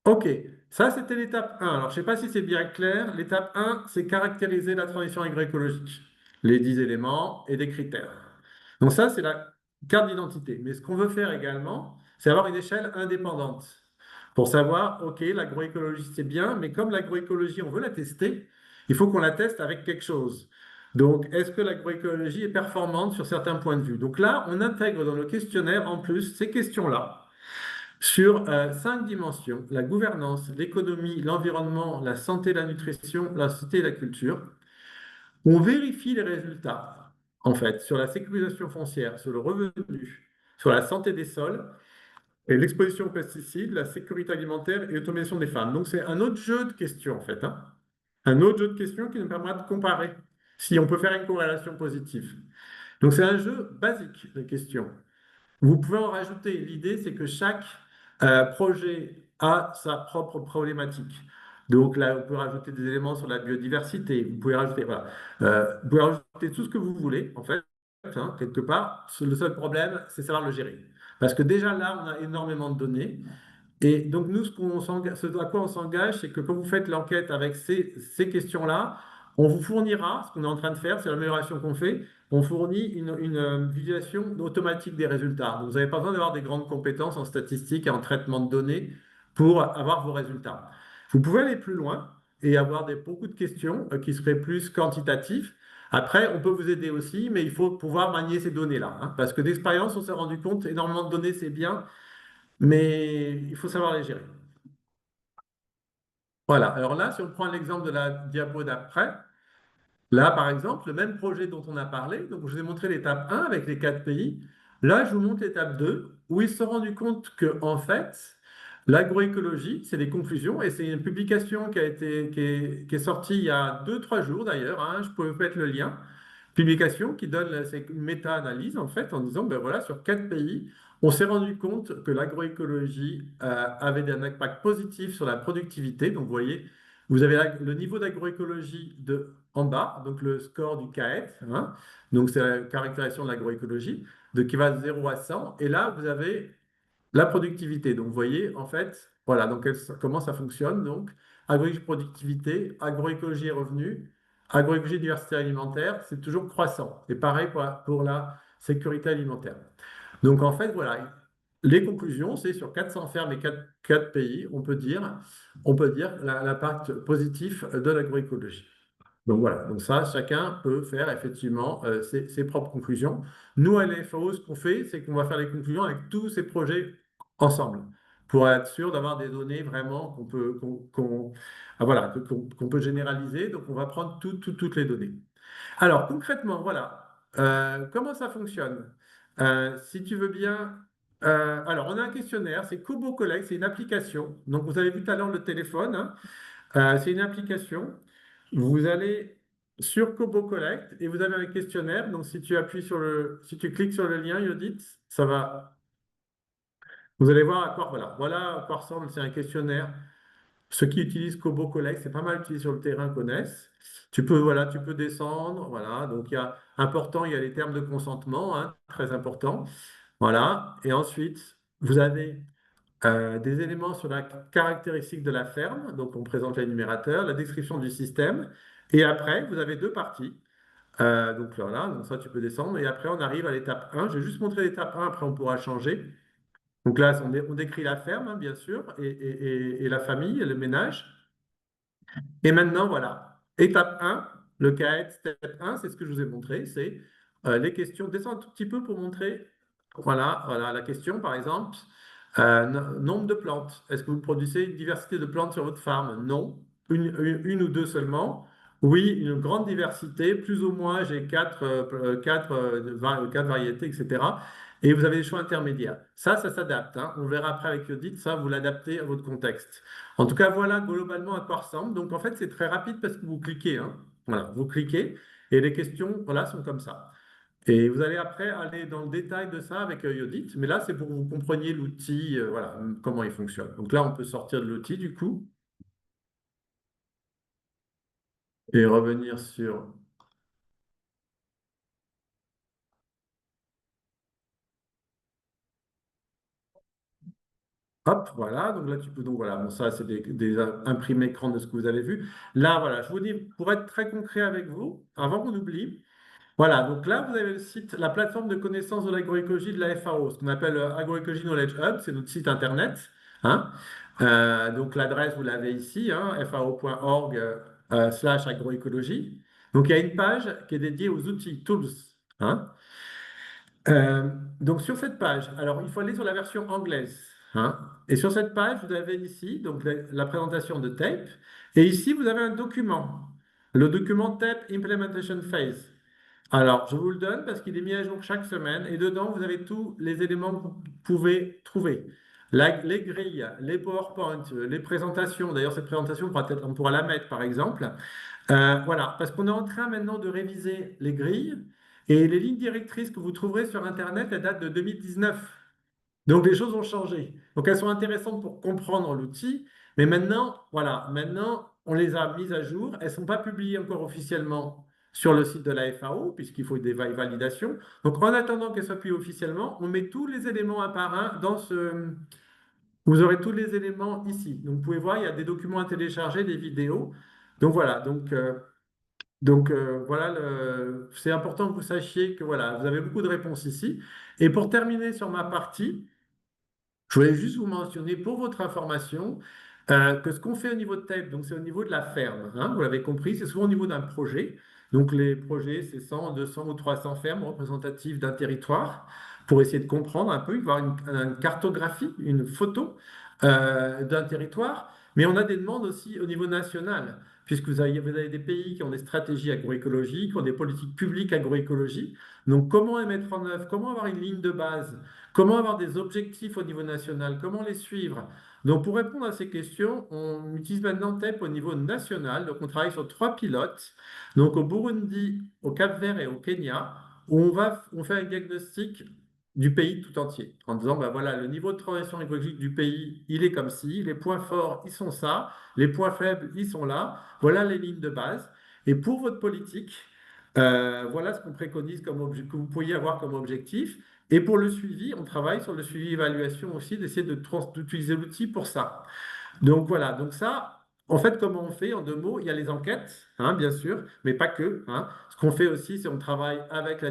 Ok, ça c'était l'étape 1. Alors je ne sais pas si c'est bien clair. L'étape 1, c'est caractériser la transition agroécologique, les 10 éléments et des critères. Donc ça, c'est la carte d'identité. Mais ce qu'on veut faire également, c'est avoir une échelle indépendante pour savoir, ok, l'agroécologie c'est bien, mais comme l'agroécologie, on veut la tester, il faut qu'on la teste avec quelque chose. Donc, est-ce que l'agroécologie est performante sur certains points de vue? Donc là, on intègre dans le questionnaire en plus ces questions-là sur 5 dimensions: la gouvernance, l'économie, l'environnement, la santé, la nutrition, la société et la culture. On vérifie les résultats, en fait, sur la sécurisation foncière, sur le revenu, sur la santé des sols et l'exposition aux pesticides, la sécurité alimentaire et l'automatisation des femmes. Donc, c'est un autre jeu de questions, en fait, hein. Un autre jeu de questions qui nous permettra de comparer si on peut faire une corrélation positive. Donc, c'est un jeu basique de questions. Vous pouvez en rajouter. L'idée, c'est que chaque projet a sa propre problématique. Donc là, vous pouvez rajouter des éléments sur la biodiversité. Vous pouvez rajouter, voilà. Vous pouvez rajouter tout ce que vous voulez, en fait, hein, quelque part. Le seul problème, c'est savoir le gérer. Parce que déjà là, on a énormément de données. Et donc, nous, ce à quoi on s'engage, c'est que quand vous faites l'enquête avec ces questions-là, on vous fournira, ce qu'on est en train de faire, c'est l'amélioration qu'on fait, on fournit une visualisation automatique des résultats. Donc, vous n'avez pas besoin d'avoir des grandes compétences en statistique et en traitement de données pour avoir vos résultats. Vous pouvez aller plus loin et avoir beaucoup de questions qui seraient plus quantitatives. Après, on peut vous aider aussi, mais il faut pouvoir manier ces données-là, hein, parce que d'expérience, on s'est rendu compte, énormément de données, c'est bien, mais il faut savoir les gérer. Voilà, alors là, si on prend l'exemple de la diapo d'après, là, par exemple, le même projet dont on a parlé, donc je vous ai montré l'étape 1 avec les 4 pays. Là, je vous montre l'étape 2, où ils se sont rendus compte que, en fait, l'agroécologie, c'est des conclusions, et c'est une publication qui est sortie il y a 2-3 jours d'ailleurs, hein, je peux vous mettre le lien. Publication qui donne c'est une méta-analyse en fait en disant ben voilà, sur 4 pays, on s'est rendu compte que l'agroécologie avait un impact positif sur la productivité. Donc vous voyez, vous avez le niveau d'agroécologie en bas, donc le score du CAET, hein, donc c'est la caractérisation de l'agroécologie, qui va de 0 à 100. Et là, vous avez la productivité. Donc, vous voyez, en fait, voilà, donc comment ça fonctionne. Donc, agroécologie, productivité, agroécologie et revenus, agroécologie, diversité alimentaire, c'est toujours croissant. Et pareil pour la sécurité alimentaire. Donc, en fait, voilà, les conclusions, c'est sur 400 fermes et 4 pays, on peut dire l'impact positif de l'agroécologie. Donc voilà, donc ça, chacun peut faire effectivement ses propres conclusions. Nous, à l'FAO, ce qu'on fait, c'est qu'on va faire les conclusions avec tous ces projets ensemble pour être sûr d'avoir des données vraiment qu'on peut généraliser. Donc, on va prendre toutes les données. Alors, concrètement, voilà, comment ça fonctionne? Si tu veux bien, alors on a un questionnaire, c'est Kobo Collect, c'est une application. Donc, vous avez vu tout à l'heure le téléphone, hein. C'est une application. Vous allez sur Kobo Collect et vous avez un questionnaire. Donc, si tu cliques sur le lien, Yodit, ça va. Vous allez voir voilà à quoi ressemble. C'est un questionnaire. Ceux qui utilisent Kobo Collect, c'est pas mal utilisé sur le terrain, connaissent. Tu peux descendre. Voilà. Donc, il y a les termes de consentement, hein, très important. Voilà. Et ensuite, vous avez des éléments sur la caractéristique de la ferme, donc on présente l'énumérateur, la description du système, et après, vous avez deux parties. Donc voilà, donc ça tu peux descendre, et après on arrive à l'étape 1. Je vais juste montrer l'étape 1, après on pourra changer. Donc là, on décrit la ferme, hein, bien sûr, et la famille, et le ménage. Et maintenant, voilà, étape 1, le CAET, step 1, c'est ce que je vous ai montré, c'est les questions. Descends un tout petit peu pour montrer, voilà la question, par exemple. Nombre de plantes. Est-ce que vous produisez une diversité de plantes sur votre farm? Non. Une ou deux seulement. Oui, une grande diversité. Plus ou moins, j'ai quatre variétés, etc. Et vous avez des choix intermédiaires. Ça s'adapte, hein. On verra après avec Yodit, ça, vous l'adaptez à votre contexte. En tout cas, voilà globalement à quoi ressemble. Donc, en fait, c'est très rapide parce que vous cliquez, hein. Voilà, vous cliquez et les questions, voilà, sont comme ça. Et vous allez après aller dans le détail de ça avec Yodit, mais là, c'est pour que vous compreniez l'outil, voilà, comment il fonctionne. Donc là, on peut sortir de l'outil du coup et revenir sur. Hop, voilà. Donc là, tu peux donc voilà. Bon, ça, c'est des imprimés écran de ce que vous avez vu. Là, voilà. Je vous dis, pour être très concret avec vous, avant qu'on oublie. Voilà, donc là, vous avez le site, la plateforme de connaissance de l'agroécologie de la FAO, ce qu'on appelle Agroecology Knowledge Hub, c'est notre site internet, hein. Donc l'adresse, vous l'avez ici, hein, fao.org/agroécologie. Donc il y a une page qui est dédiée aux outils, tools, hein. Euh, donc sur cette page, alors il faut aller sur la version anglaise, hein. Et sur cette page, vous avez ici donc la présentation de TAPE. Et ici, vous avez un document, le document TAPE Implementation Phase. Alors, je vous le donne parce qu'il est mis à jour chaque semaine et dedans, vous avez tous les éléments que vous pouvez trouver. Les grilles, les PowerPoint, les présentations. D'ailleurs, cette présentation, on pourra la mettre, par exemple. Voilà, parce qu'on est en train maintenant de réviser les grilles et les lignes directrices que vous trouverez sur Internet, elles datent de 2019. Donc, les choses ont changé. Donc, elles sont intéressantes pour comprendre l'outil, mais maintenant, voilà, maintenant, on les a mises à jour. Elles ne sont pas publiées encore officiellement sur le site de la FAO, puisqu'il faut des validations. Donc, en attendant qu'elles soient publiées officiellement, on met tous les éléments un par un dans ce. Vous aurez tous les éléments ici. Donc, vous pouvez voir, il y a des documents à télécharger, des vidéos. Donc, voilà. Voilà, c'est important que vous sachiez que voilà, vous avez beaucoup de réponses ici. Et pour terminer sur ma partie, je voulais juste vous mentionner pour votre information que ce qu'on fait au niveau de TAPE, donc c'est au niveau de la ferme, hein, vous l'avez compris, c'est souvent au niveau d'un projet. Donc les projets, c'est 100, 200 ou 300 fermes représentatives d'un territoire pour essayer de comprendre un peu, voir une cartographie, une photo d'un territoire. Mais on a des demandes aussi au niveau national, puisque vous avez des pays qui ont des stratégies agroécologiques, qui ont des politiques publiques agroécologiques. Donc comment les mettre en œuvre, comment avoir une ligne de base, comment avoir des objectifs au niveau national, comment les suivre. Donc pour répondre à ces questions, on utilise maintenant TEP au niveau national. Donc on travaille sur 3 pilotes, donc au Burundi, au Cap-Vert et au Kenya, où on fait un diagnostic du pays tout entier, en disant, ben voilà, le niveau de transition écologique du pays, il est comme ci, les points forts, ils sont ça, les points faibles, ils sont là, voilà les lignes de base. Et pour votre politique, voilà ce qu'on préconise que vous pourriez avoir comme objectif. Et pour le suivi, on travaille sur le suivi-évaluation aussi, d'essayer d'utiliser l'outil pour ça. Donc voilà, donc ça, en fait, comment on fait en 2 mots? Il y a les enquêtes, hein, bien sûr, mais pas que, hein. Ce qu'on fait aussi, c'est on travaille avec,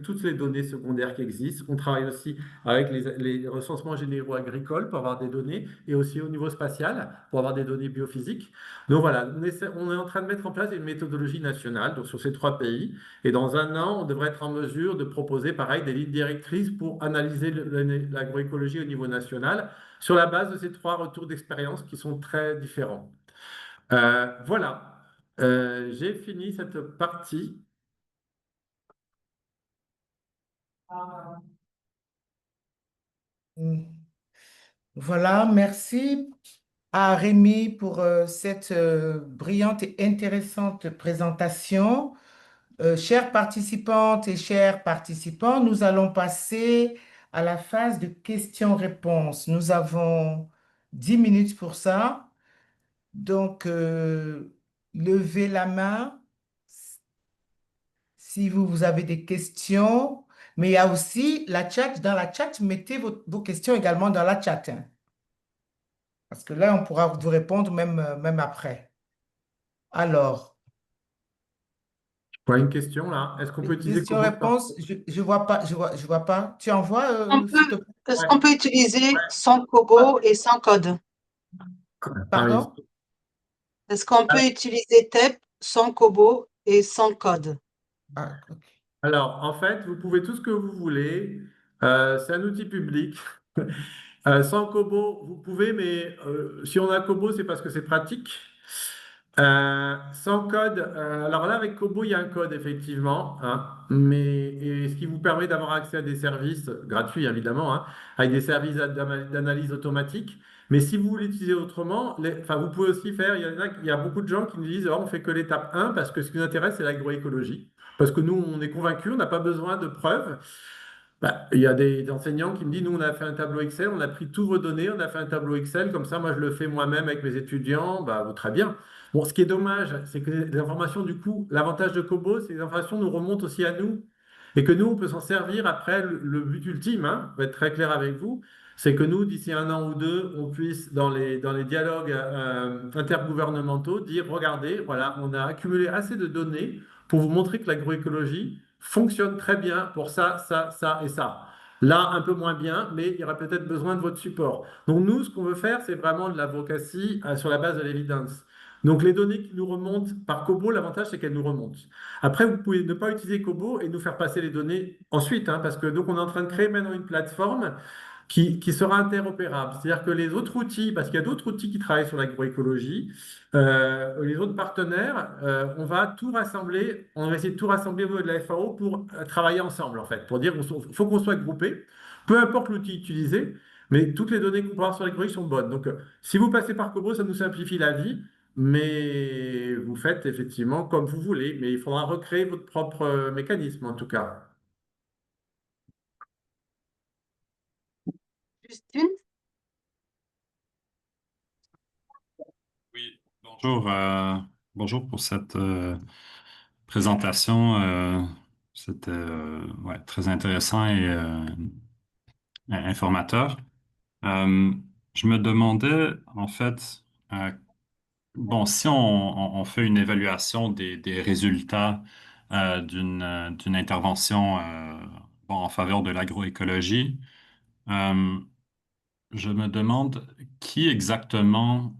toutes les données secondaires qui existent. On travaille aussi avec les recensements généraux agricoles pour avoir des données et aussi au niveau spatial pour avoir des données biophysiques. Donc voilà, on est en train de mettre en place une méthodologie nationale donc sur ces 3 pays. Et dans un an, on devrait être en mesure de proposer, pareil, des lignes directrices pour analyser l'agroécologie au niveau national sur la base de ces 3 retours d'expérience qui sont très différents. Voilà. J'ai fini cette partie. Voilà, merci à Rémi pour cette brillante et intéressante présentation. Chères participantes et chers participants, nous allons passer à la phase de questions-réponses. Nous avons 10 minutes pour ça. Donc, levez la main si vous avez des questions. Mais il y a aussi la chat. Dans la chat, mettez vos questions également dans la chat, hein. Parce que là, on pourra vous répondre même après. Alors, Je vois une question là. Est-ce qu'on peut utiliser Kobo question-réponse, je vois pas, je vois pas. Tu envoies, On s'il te peut, plaît. est-ce Ouais. qu'on peut utiliser sans Kobo et sans code? Pardon? Est-ce qu'on peut utiliser TEP sans Kobo et sans code? Ah, ok. Alors, en fait, vous pouvez tout ce que vous voulez. C'est un outil public. Sans Kobo, vous pouvez, mais si on a Kobo, c'est parce que c'est pratique. Sans code, alors là, avec Kobo, il y a un code, effectivement, hein, et ce qui vous permet d'avoir accès à des services gratuits, évidemment, hein, avec des services d'analyse automatique. Mais si vous voulez l'utiliser autrement, enfin, vous pouvez aussi faire, il y a beaucoup de gens qui nous disent, oh, on fait que l'étape 1 parce que ce qui nous intéresse, c'est l'agroécologie. Parce que nous, on est convaincus, on n'a pas besoin de preuves. Bah, il y a des enseignants qui me disent, nous, on a fait un tableau Excel, on a pris toutes vos données, on a fait un tableau Excel, comme ça, moi, je le fais moi-même avec mes étudiants, bah, très bien. Bon, ce qui est dommage, c'est que les informations, du coup, l'avantage de Kobo, c'est que les informations nous remontent aussi à nous, et que nous, on peut s'en servir après. Le but ultime, hein, pour être très clair avec vous, c'est que nous, d'ici un an ou deux, on puisse, dans les dialogues intergouvernementaux, dire, regardez, voilà, on a accumulé assez de données pour vous montrer que l'agroécologie fonctionne très bien pour ça, ça, ça et ça. Là, un peu moins bien, mais il y aura peut-être besoin de votre support. Donc nous, ce qu'on veut faire, c'est vraiment de l'advocacy sur la base de l'évidence. Donc les données qui nous remontent par Kobo, l'avantage, c'est qu'elles nous remontent. Après, vous pouvez ne pas utiliser Kobo et nous faire passer les données ensuite, hein, parce que donc on est en train de créer maintenant une plateforme qui sera interopérable. C'est-à-dire que les autres outils, parce qu'il y a d'autres outils qui travaillent sur l'agroécologie, les autres partenaires, on va tout rassembler, on va essayer de tout rassembler au niveau de la FAO pour travailler ensemble, en fait, pour dire qu'il faut qu'on soit groupés, peu importe l'outil utilisé, mais toutes les données qu'on peut avoir sur l'agroécologie sont bonnes. Donc, si vous passez par Kobo, ça nous simplifie la vie, mais vous faites effectivement comme vous voulez, mais il faudra recréer votre propre mécanisme, en tout cas. Justine? Oui, bonjour. Bonjour pour cette présentation. C'était ouais, très intéressant et informateur. Euh, je me demandais, en fait, bon, si on fait une évaluation des résultats d'une intervention bon, en faveur de l'agroécologie, euh, je me demande qui exactement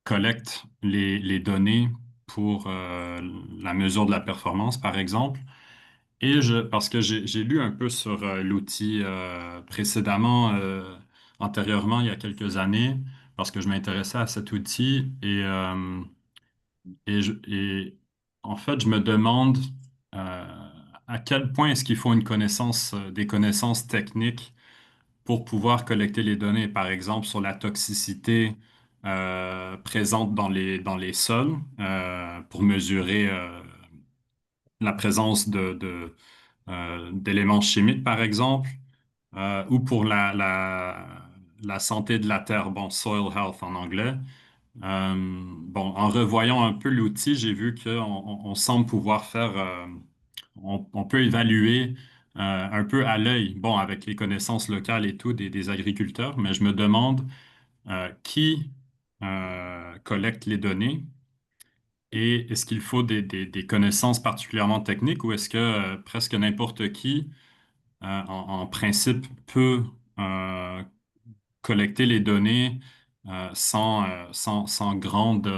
collecte les données pour la mesure de la performance, par exemple. Parce que j'ai lu un peu sur l'outil précédemment, antérieurement, il y a quelques années, parce que je m'intéressais à cet outil et en fait, je me demande à quel point est-ce qu'il faut une connaissance, des connaissances techniques pour pouvoir collecter les données, par exemple, sur la toxicité présente dans les sols pour mesurer la présence d'éléments chimiques, par exemple, ou pour la santé de la terre, bon, soil health en anglais. Bon, en revoyant un peu l'outil, j'ai vu qu'on on semble pouvoir faire, on peut évaluer un peu à l'œil, bon, avec les connaissances locales et tout des agriculteurs, mais je me demande qui collecte les données et est-ce qu'il faut des connaissances particulièrement techniques ou est-ce que presque n'importe qui, en principe, peut collecter les données sans grande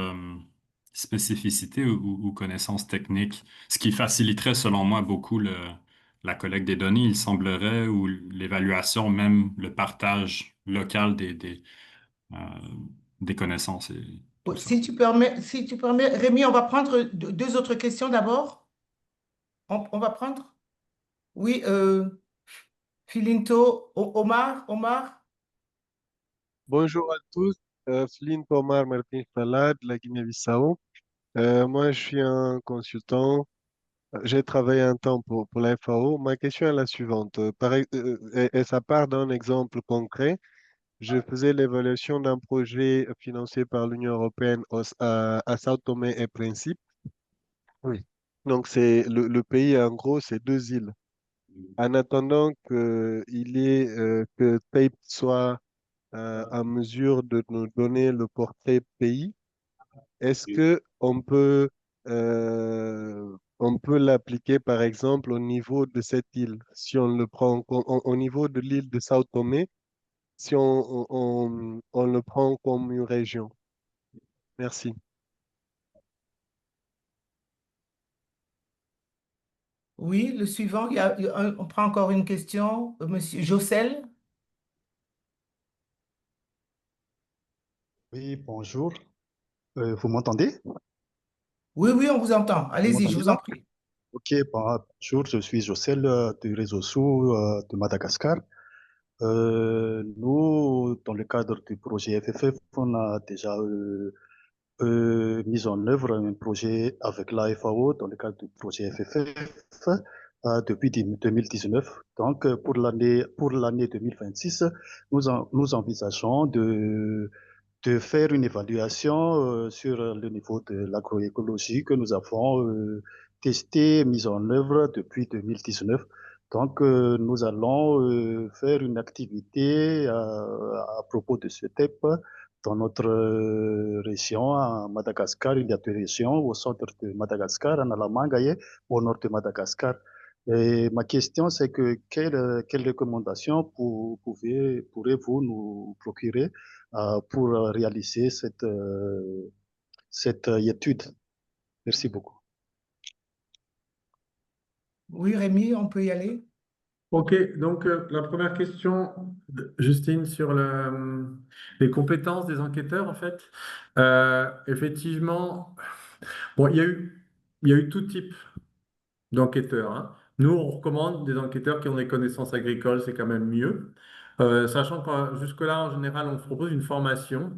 spécificité ou connaissances techniques, ce qui faciliterait selon moi beaucoup la collecte des données, il semblerait, ou l'évaluation, même le partage local euh, des connaissances et tout ça. Si tu permets, Rémi, on va prendre deux autres questions d'abord. On va prendre? Oui, Filinto, Omar. Bonjour à tous, Flynn Omar Martin Fala de la Guinée-Bissau. Moi, je suis un consultant. J'ai travaillé un temps pour la FAO. Ma question est la suivante. Et ça part d'un exemple concret. Je faisais l'évaluation d'un projet financé par l'Union européenne à Sao Tomé et Principe. Oui. Donc, c'est le pays, en gros, c'est deux îles. En attendant que TAPE soit en mesure de nous donner le portrait pays, est-ce que on peut l'appliquer par exemple au niveau de cette île, si on le prend au niveau de l'île de Sao Tomé, si on le prend comme une région? Merci. Oui, le suivant, on prend encore une question. Monsieur Jocel. Oui, bonjour. Vous m'entendez? Oui, oui, on vous entend. Vous Allez-y, je m'entendez vous là? en prie. Ok, bonjour, je suis Jocel du réseau SOU de Madagascar. Nous, dans le cadre du projet FFF, on a déjà mis en œuvre un projet avec la FAO dans le cadre du projet FFF depuis 2019. Donc, pour l'année 2026, nous envisageons de faire une évaluation sur le niveau de l'agroécologie que nous avons testé, mis en œuvre depuis 2019. Donc, nous allons faire une activité à propos de ce thème dans notre région, à Madagascar. Il y a deux régions, au centre de Madagascar, en Alamangaye, au nord de Madagascar. Et ma question, c'est que quelles recommandations pourrez-vous nous procurer pour réaliser cette étude? Merci beaucoup. Oui, Rémi, on peut y aller. Ok, donc la première question, Justine, sur les compétences des enquêteurs, en fait. Effectivement, bon, il y a eu tout type d'enquêteurs, hein. Nous, on recommande des enquêteurs qui ont des connaissances agricoles, c'est quand même mieux. Sachant que jusque-là, en général, on propose une formation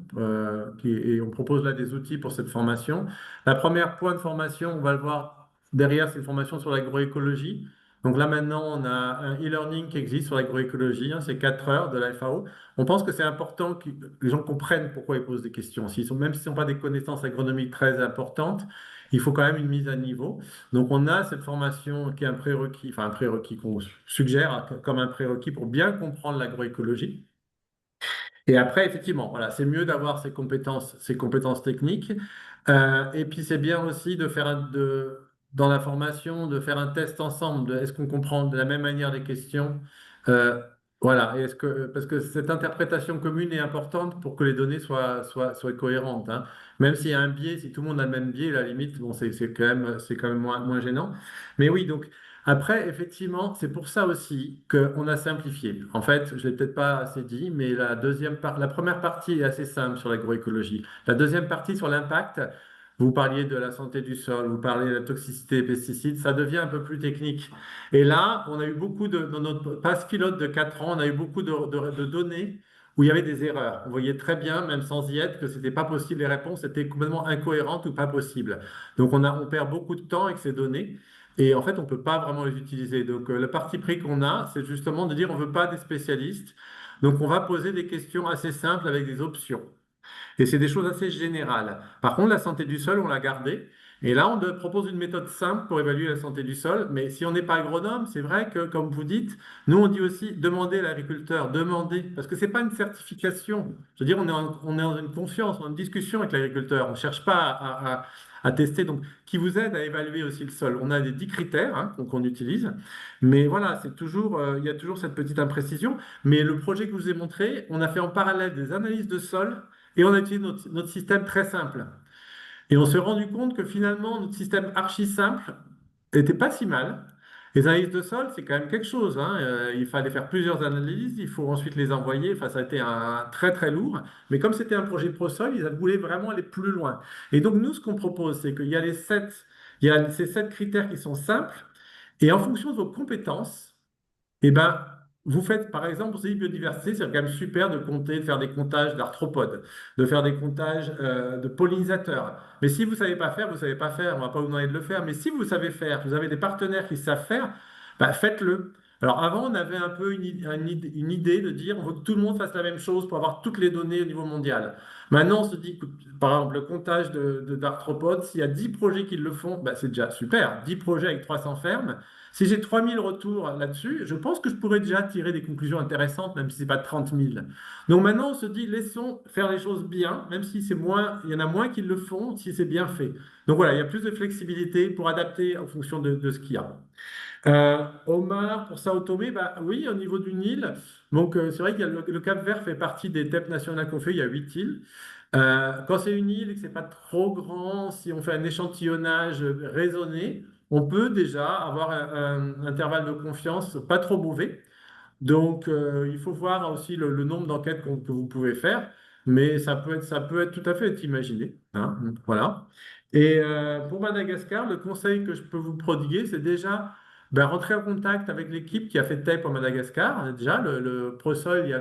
et on propose là des outils pour cette formation. La première point de formation, on va le voir derrière, c'est une formation sur l'agroécologie. Donc là, maintenant, on a un e-learning qui existe sur l'agroécologie, hein, c'est 4 heures de la FAO. On pense que c'est important que les gens comprennent pourquoi ils posent des questions. Même s'ils n'ont pas des connaissances agronomiques très importantes, il faut quand même une mise à niveau. Donc, on a cette formation qui est un prérequis, enfin un prérequis qu'on suggère comme un prérequis pour bien comprendre l'agroécologie. Et après, effectivement, voilà, c'est mieux d'avoir ces compétences techniques. Et puis, c'est bien aussi de faire dans la formation, de faire un test ensemble. Est-ce qu'on comprend de la même manière les questions? Euh, voilà. Parce que cette interprétation commune est importante pour que les données soient cohérentes, hein. Même s'il y a un biais, si tout le monde a le même biais, à la limite, bon, c'est quand même moins gênant. Mais oui, donc. Après, effectivement, c'est pour ça aussi qu'on a simplifié. En fait, je ne l'ai peut-être pas assez dit, mais la première partie est assez simple sur l'agroécologie. La deuxième partie sur l'impact, vous parliez de la santé du sol, vous parliez de la toxicité des pesticides, ça devient un peu plus technique. Et là, on a eu dans notre passe pilote de 4 ans, on a eu beaucoup de données où il y avait des erreurs. Vous voyez très bien, même sans y être, que ce n'était pas possible, les réponses étaient complètement incohérentes ou pas possibles. Donc, on perd beaucoup de temps avec ces données. Et en fait, on ne peut pas vraiment les utiliser. Donc, le parti pris qu'on a, c'est justement de dire on ne veut pas des spécialistes. Donc, on va poser des questions assez simples avec des options. Et c'est des choses assez générales. Par contre, la santé du sol, on l'a gardée. Et là, on propose une méthode simple pour évaluer la santé du sol. Mais si on n'est pas agronome, c'est vrai que, comme vous dites, nous, on dit aussi demander à l'agriculteur, demander, parce que ce n'est pas une certification. Je veux dire, on est dans une confiance, en une discussion avec l'agriculteur. On ne cherche pas à tester. Donc, qui vous aide à évaluer aussi le sol. On a des 10 critères hein, qu'on utilise. Mais voilà, c'est toujours, il y a toujours cette petite imprécision. Mais le projet que je vous ai montré, on a fait en parallèle des analyses de sol et on a utilisé notre système très simple. Et on s'est rendu compte que finalement, notre système archi simple n'était pas si mal. Les analyses de sol, c'est quand même quelque chose, hein. Il fallait faire plusieurs analyses, il faut ensuite les envoyer. Enfin, ça a été très très lourd. Mais comme c'était un projet ProSol, ils voulaient vraiment aller plus loin. Et donc, nous, ce qu'on propose, c'est qu'il y a il y a ces 7 critères qui sont simples. Et en fonction de vos compétences, eh ben, vous faites, par exemple, pour ces biodiversité, c'est quand même super de compter, de faire des comptages d'arthropodes, de faire des comptages de pollinisateurs. Mais si vous ne savez pas faire, vous ne savez pas faire. On ne va pas vous demander de le faire. Mais si vous savez faire, vous avez des partenaires qui savent faire, bah, faites-le. Alors avant, on avait un peu une idée de dire on veut que tout le monde fasse la même chose pour avoir toutes les données au niveau mondial. Maintenant, on se dit que, par exemple, le comptage d'arthropodes, s'il y a 10 projets qui le font, bah, c'est déjà super. 10 projets avec 300 fermes. Si j'ai 3000 retours là-dessus, je pense que je pourrais déjà tirer des conclusions intéressantes, même si ce n'est pas 30 000. Donc maintenant, on se dit, laissons faire les choses bien, même si c'est moins, il y en a moins qui le font, si c'est bien fait. Donc voilà, il y a plus de flexibilité pour adapter en fonction de ce qu'il y a. Omar, pour Sao Tomé, bah, oui, au niveau d'une île. Donc c'est vrai que le Cap-Vert fait partie des TEP nationales qu'on fait, il y a 8 îles. Quand c'est une île et que c'est pas trop grand, si on fait un échantillonnage raisonné, on peut déjà avoir un intervalle de confiance pas trop mauvais. Donc, il faut voir aussi le nombre d'enquêtes que vous pouvez faire, mais ça peut être tout à fait imaginé, hein, voilà. Et pour Madagascar, le conseil que je peux vous prodiguer, c'est déjà ben, rentrer en contact avec l'équipe qui a fait TEP en Madagascar. Déjà, le ProSol, il y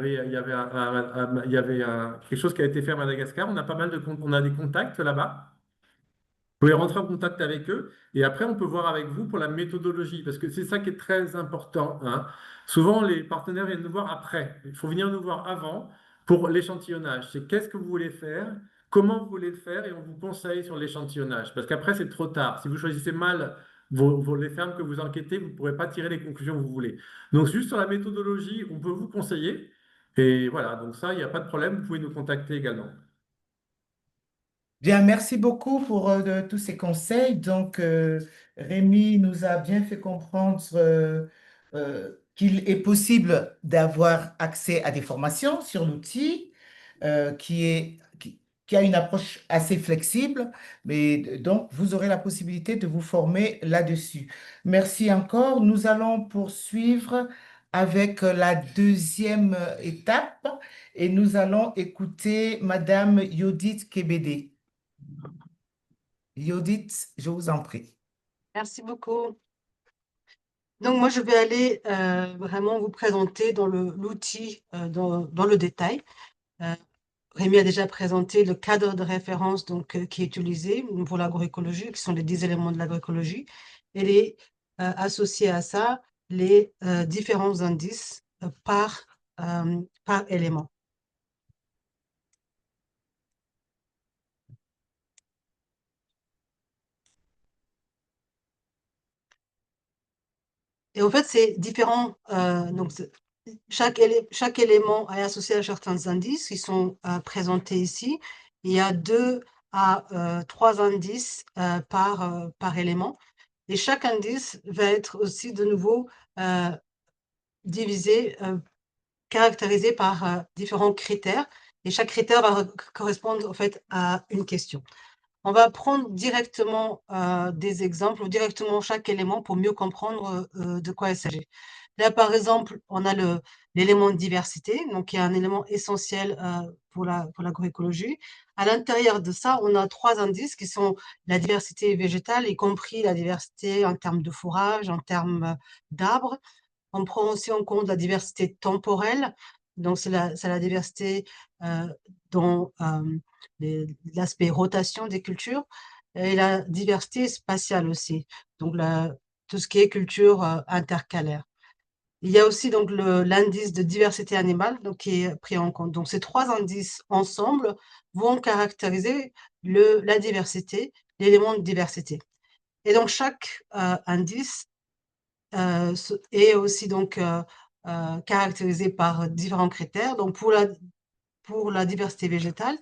avait quelque chose qui a été fait à Madagascar. On a pas mal on a des contacts là-bas. Vous pouvez rentrer en contact avec eux et après, on peut voir avec vous pour la méthodologie parce que c'est ça qui est très important, hein. Souvent, les partenaires viennent nous voir après. Il faut venir nous voir avant pour l'échantillonnage. C'est qu'est-ce que vous voulez faire, comment vous voulez le faire et on vous conseille sur l'échantillonnage. Parce qu'après, c'est trop tard. Si vous choisissez mal les fermes que vous enquêtez, vous ne pourrez pas tirer les conclusions que vous voulez. Donc, juste sur la méthodologie, on peut vous conseiller. Et voilà, donc ça, il n'y a pas de problème. Vous pouvez nous contacter également. Bien, merci beaucoup pour tous ces conseils. Donc, Rémi nous a bien fait comprendre qu'il est possible d'avoir accès à des formations sur l'outil qui a une approche assez flexible, mais donc vous aurez la possibilité de vous former là-dessus. Merci encore. Nous allons poursuivre avec la deuxième étape et nous allons écouter Madame Yodit Kebede. Yodit, je vous en prie. Merci beaucoup. Donc, moi, je vais aller vraiment vous présenter dans l'outil dans le détail. Rémi a déjà présenté le cadre de référence donc, qui est utilisé pour l'agroécologie, qui sont les 10 éléments de l'agroécologie, et les associés à ça, les différents indices par élément. Et en fait, c'est différent. Donc, chaque élément est associé à certains indices qui sont présentés ici. Il y a 2 à 3 indices par élément. Et chaque indice va être aussi de nouveau divisé, caractérisé par différents critères. Et chaque critère va correspondre en fait à une question. On va prendre directement des exemples ou directement chaque élément pour mieux comprendre de quoi il s'agit. Là, par exemple, on a l'élément diversité, donc qui est un élément essentiel pour l'agroécologie. À l'intérieur de ça, on a 3 indices qui sont la diversité végétale, y compris la diversité en termes de fourrage, en termes d'arbres. On prend aussi en compte la diversité temporelle, donc c'est la diversité dans l'aspect rotation des cultures et la diversité spatiale aussi, donc tout ce qui est culture intercalaire. Il y a aussi donc l'indice de diversité animale donc, qui est pris en compte. Donc ces 3 indices ensemble vont caractériser la diversité l'élément de diversité. Et donc, chaque indice est aussi donc caractérisé par différents critères. Donc, pour la diversité végétale,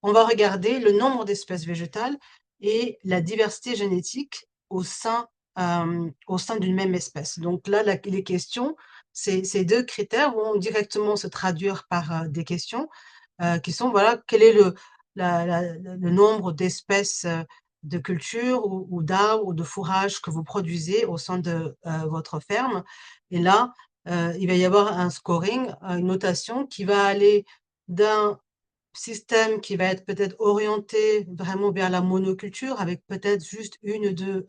on va regarder le nombre d'espèces végétales et la diversité génétique au sein d'une même espèce. Donc là, les questions, ces deux critères vont directement se traduire par des questions qui sont, voilà, quel est le nombre d'espèces de cultures ou d'arbres ou de fourrages que vous produisez au sein de votre ferme. Et là, il va y avoir un scoring, une notation qui va aller d'un système qui va être peut-être orienté vraiment vers la monoculture, avec peut-être juste une ou deux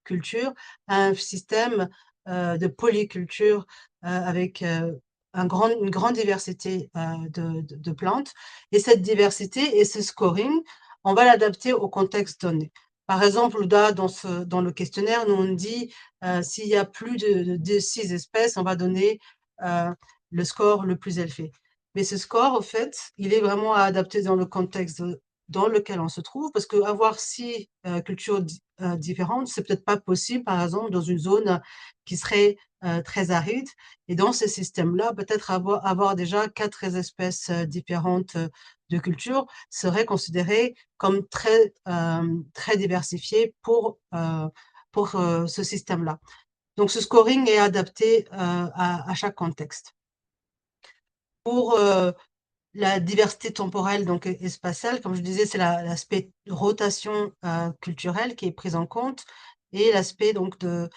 cultures, à un système de polyculture avec une grande diversité de plantes. Et cette diversité et ce scoring, on va l'adapter au contexte donné. Par exemple, là, dans le questionnaire, nous on dit s'il y a plus de 6 espèces, on va donner le score le plus élevé. Mais ce score, en fait, il est vraiment à adapter dans le contexte dans lequel on se trouve, parce qu'avoir 6 cultures différentes, c'est peut-être pas possible, par exemple, dans une zone qui serait très aride. Et dans ce système-là, peut-être avoir déjà 4 espèces différentes de cultures serait considéré comme très diversifié pour ce système-là. Donc, ce scoring est adapté à chaque contexte. Pour la diversité temporelle donc, et spatiale, comme je disais, c'est l'aspect rotation culturelle qui est pris en compte et l'aspect donc de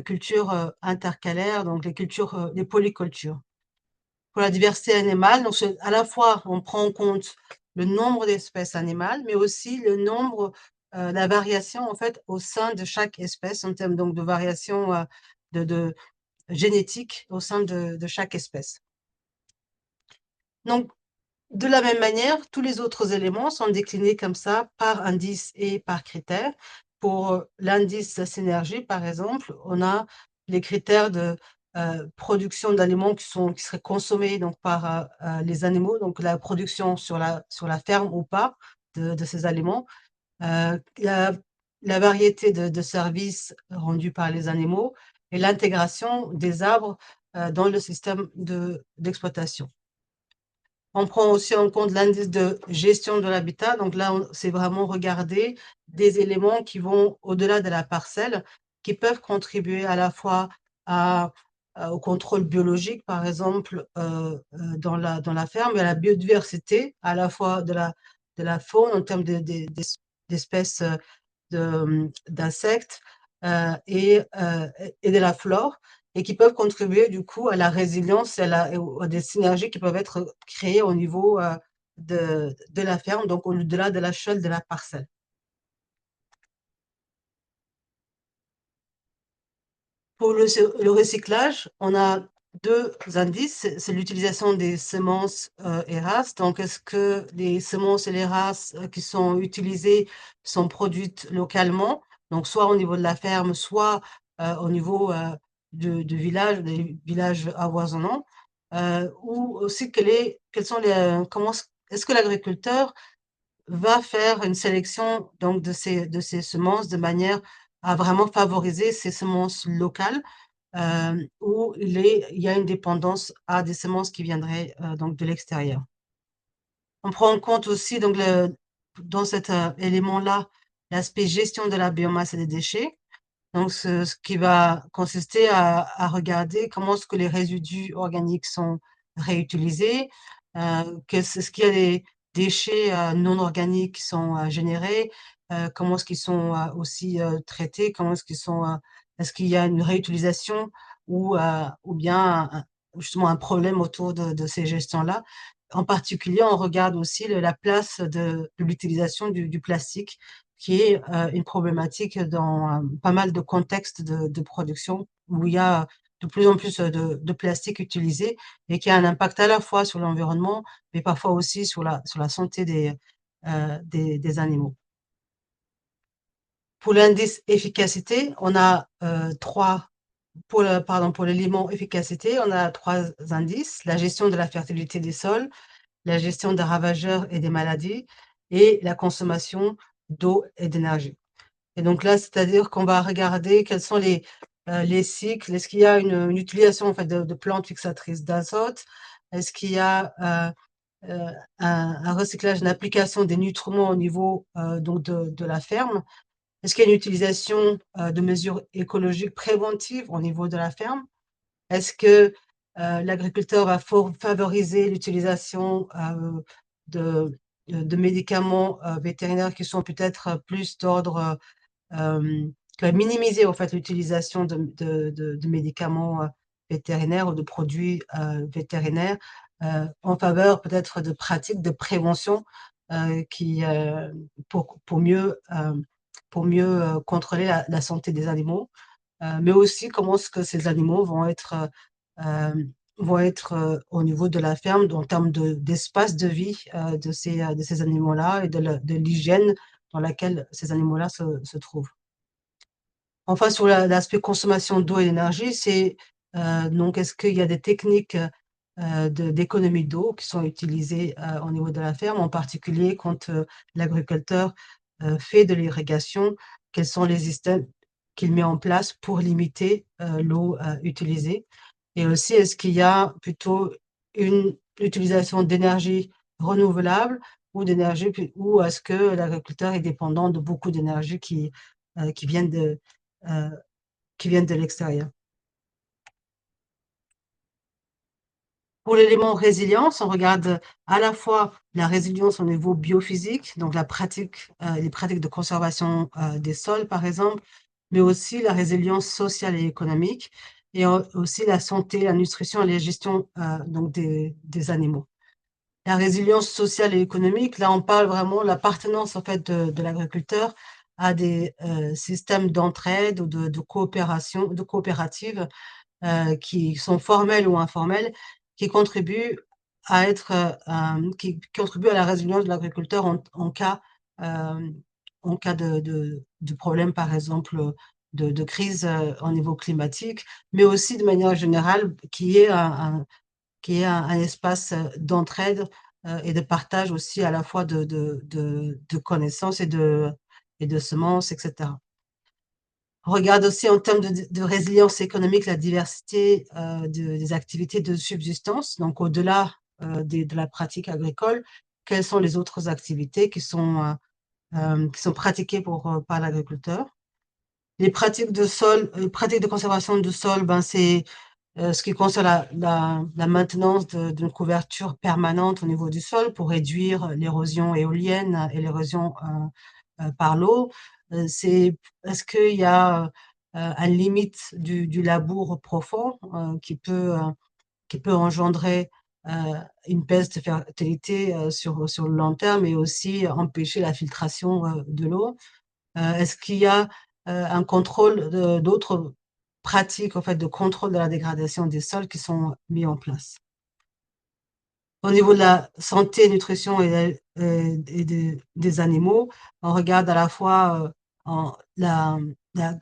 culture intercalaire, donc les polycultures. Pour la diversité animale, donc à la fois on prend en compte le nombre d'espèces animales, mais aussi le nombre, la variation en fait au sein de chaque espèce en termes donc de variation de génétique au sein de chaque espèce. Donc, de la même manière, tous les autres éléments sont déclinés comme ça par indice et par critère. Pour l'indice synergie, par exemple, on a les critères de production d'aliments qui seraient consommés donc, par les animaux, donc la production sur la ferme ou pas de ces aliments, la variété de services rendus par les animaux et l'intégration des arbres dans le système d'exploitation. On prend aussi en compte l'indice de gestion de l'habitat. Donc là, c'est vraiment regarder des éléments qui vont au-delà de la parcelle, qui peuvent contribuer à la fois au contrôle biologique, par exemple, dans la ferme, et à la biodiversité, à la fois de la faune en termes d'espèces d'insectes et de la flore, et qui peuvent contribuer du coup à la résilience et à des synergies qui peuvent être créées au niveau de la ferme, donc au-delà de l'échelle de la parcelle. Pour le recyclage, on a deux indices, c'est l'utilisation des semences et races. Donc, est-ce que les semences et les races qui sont utilisées sont produites localement, donc soit au niveau de la ferme, soit au niveau du village, des villages avoisinants, ou aussi est-ce que l'agriculteur va faire une sélection donc, de ces semences de manière à vraiment favoriser ces semences locales où il y a une dépendance à des semences qui viendraient donc de l'extérieur. On prend en compte aussi donc, dans cet élément-là l'aspect gestion de la biomasse et des déchets. Donc, ce qui va consister à regarder comment est-ce que les résidus organiques sont réutilisés, est-ce qu'il y a des déchets non organiques qui sont générés, comment est-ce qu'ils sont aussi traités, est-ce qu'il y a une réutilisation ou bien justement un problème autour de ces gestions-là. En particulier, on regarde aussi la place de l'utilisation du plastique, qui est une problématique dans pas mal de contextes de production où il y a de plus en plus de plastique utilisé et qui a un impact à la fois sur l'environnement, mais parfois aussi sur la santé des animaux. Pour l'indice efficacité, on a pour l'élément efficacité, on a 3 indices: la gestion de la fertilité des sols, la gestion des ravageurs et des maladies, et la consommation d'eau et d'énergie. Et donc là, c'est-à-dire qu'on va regarder quels sont les cycles. Est-ce qu'il y a une utilisation en fait, de plantes fixatrices d'azote? Est-ce qu'il y a un recyclage, une application des nutriments au niveau donc de la ferme? Est-ce qu'il y a une utilisation de mesures écologiques préventives au niveau de la ferme? Est-ce que l'agriculteur va favoriser l'utilisation de médicaments vétérinaires qui sont peut-être plus d'ordre, qui va minimiser en fait l'utilisation de médicaments vétérinaires ou de produits vétérinaires en faveur peut-être de pratiques de prévention qui, pour mieux contrôler la santé des animaux, mais aussi comment est-ce que ces animaux vont être au niveau de la ferme en termes d'espace de vie de ces animaux-là et de l'hygiène dans laquelle ces animaux-là se trouvent. Enfin, sur l'aspect consommation d'eau et d'énergie, c'est donc est-ce qu'il y a des techniques d'économie d'eau qui sont utilisées au niveau de la ferme, en particulier quand l'agriculteur fait de l'irrigation, quels sont les systèmes qu'il met en place pour limiter l'eau utilisée? Et aussi, est-ce qu'il y a plutôt une utilisation d'énergie renouvelable ou ou est-ce que l'agriculteur est dépendant de beaucoup d'énergie qui viennent de l'extérieur? Pour l'élément résilience, on regarde à la fois la résilience au niveau biophysique, donc les pratiques de conservation des sols, par exemple, mais aussi la résilience sociale et économique, et aussi la santé, la nutrition et la gestion donc des animaux. La résilience sociale et économique, là, on parle vraiment de l'appartenance en fait de l'agriculteur à des systèmes d'entraide ou de coopération, de coopératives qui sont formelles ou informelles, qui contribuent qui contribuent à la résilience de l'agriculteur en cas de problème, par exemple, de crise au niveau climatique, mais aussi de manière générale, qui est un espace d'entraide et de partage aussi à la fois de connaissances et de semences, etc. On regarde aussi en termes de résilience économique la diversité des activités de subsistance. Donc, au-delà de la pratique agricole, quelles sont les autres activités qui sont pratiquées par l'agriculteur? Les pratiques de conservation de sol, ben, c'est ce qui concerne la maintenance d'une couverture permanente au niveau du sol pour réduire l'érosion éolienne et l'érosion par l'eau. Est-ce qu'il y a une limite du labour profond qui peut engendrer une baisse de fertilité sur le long terme et aussi empêcher la filtration de l'eau? Est-ce qu'il y a un contrôle d'autres pratiques en fait, de contrôle de la dégradation des sols qui sont mis en place? Au niveau de la santé, nutrition et des animaux, on regarde à la fois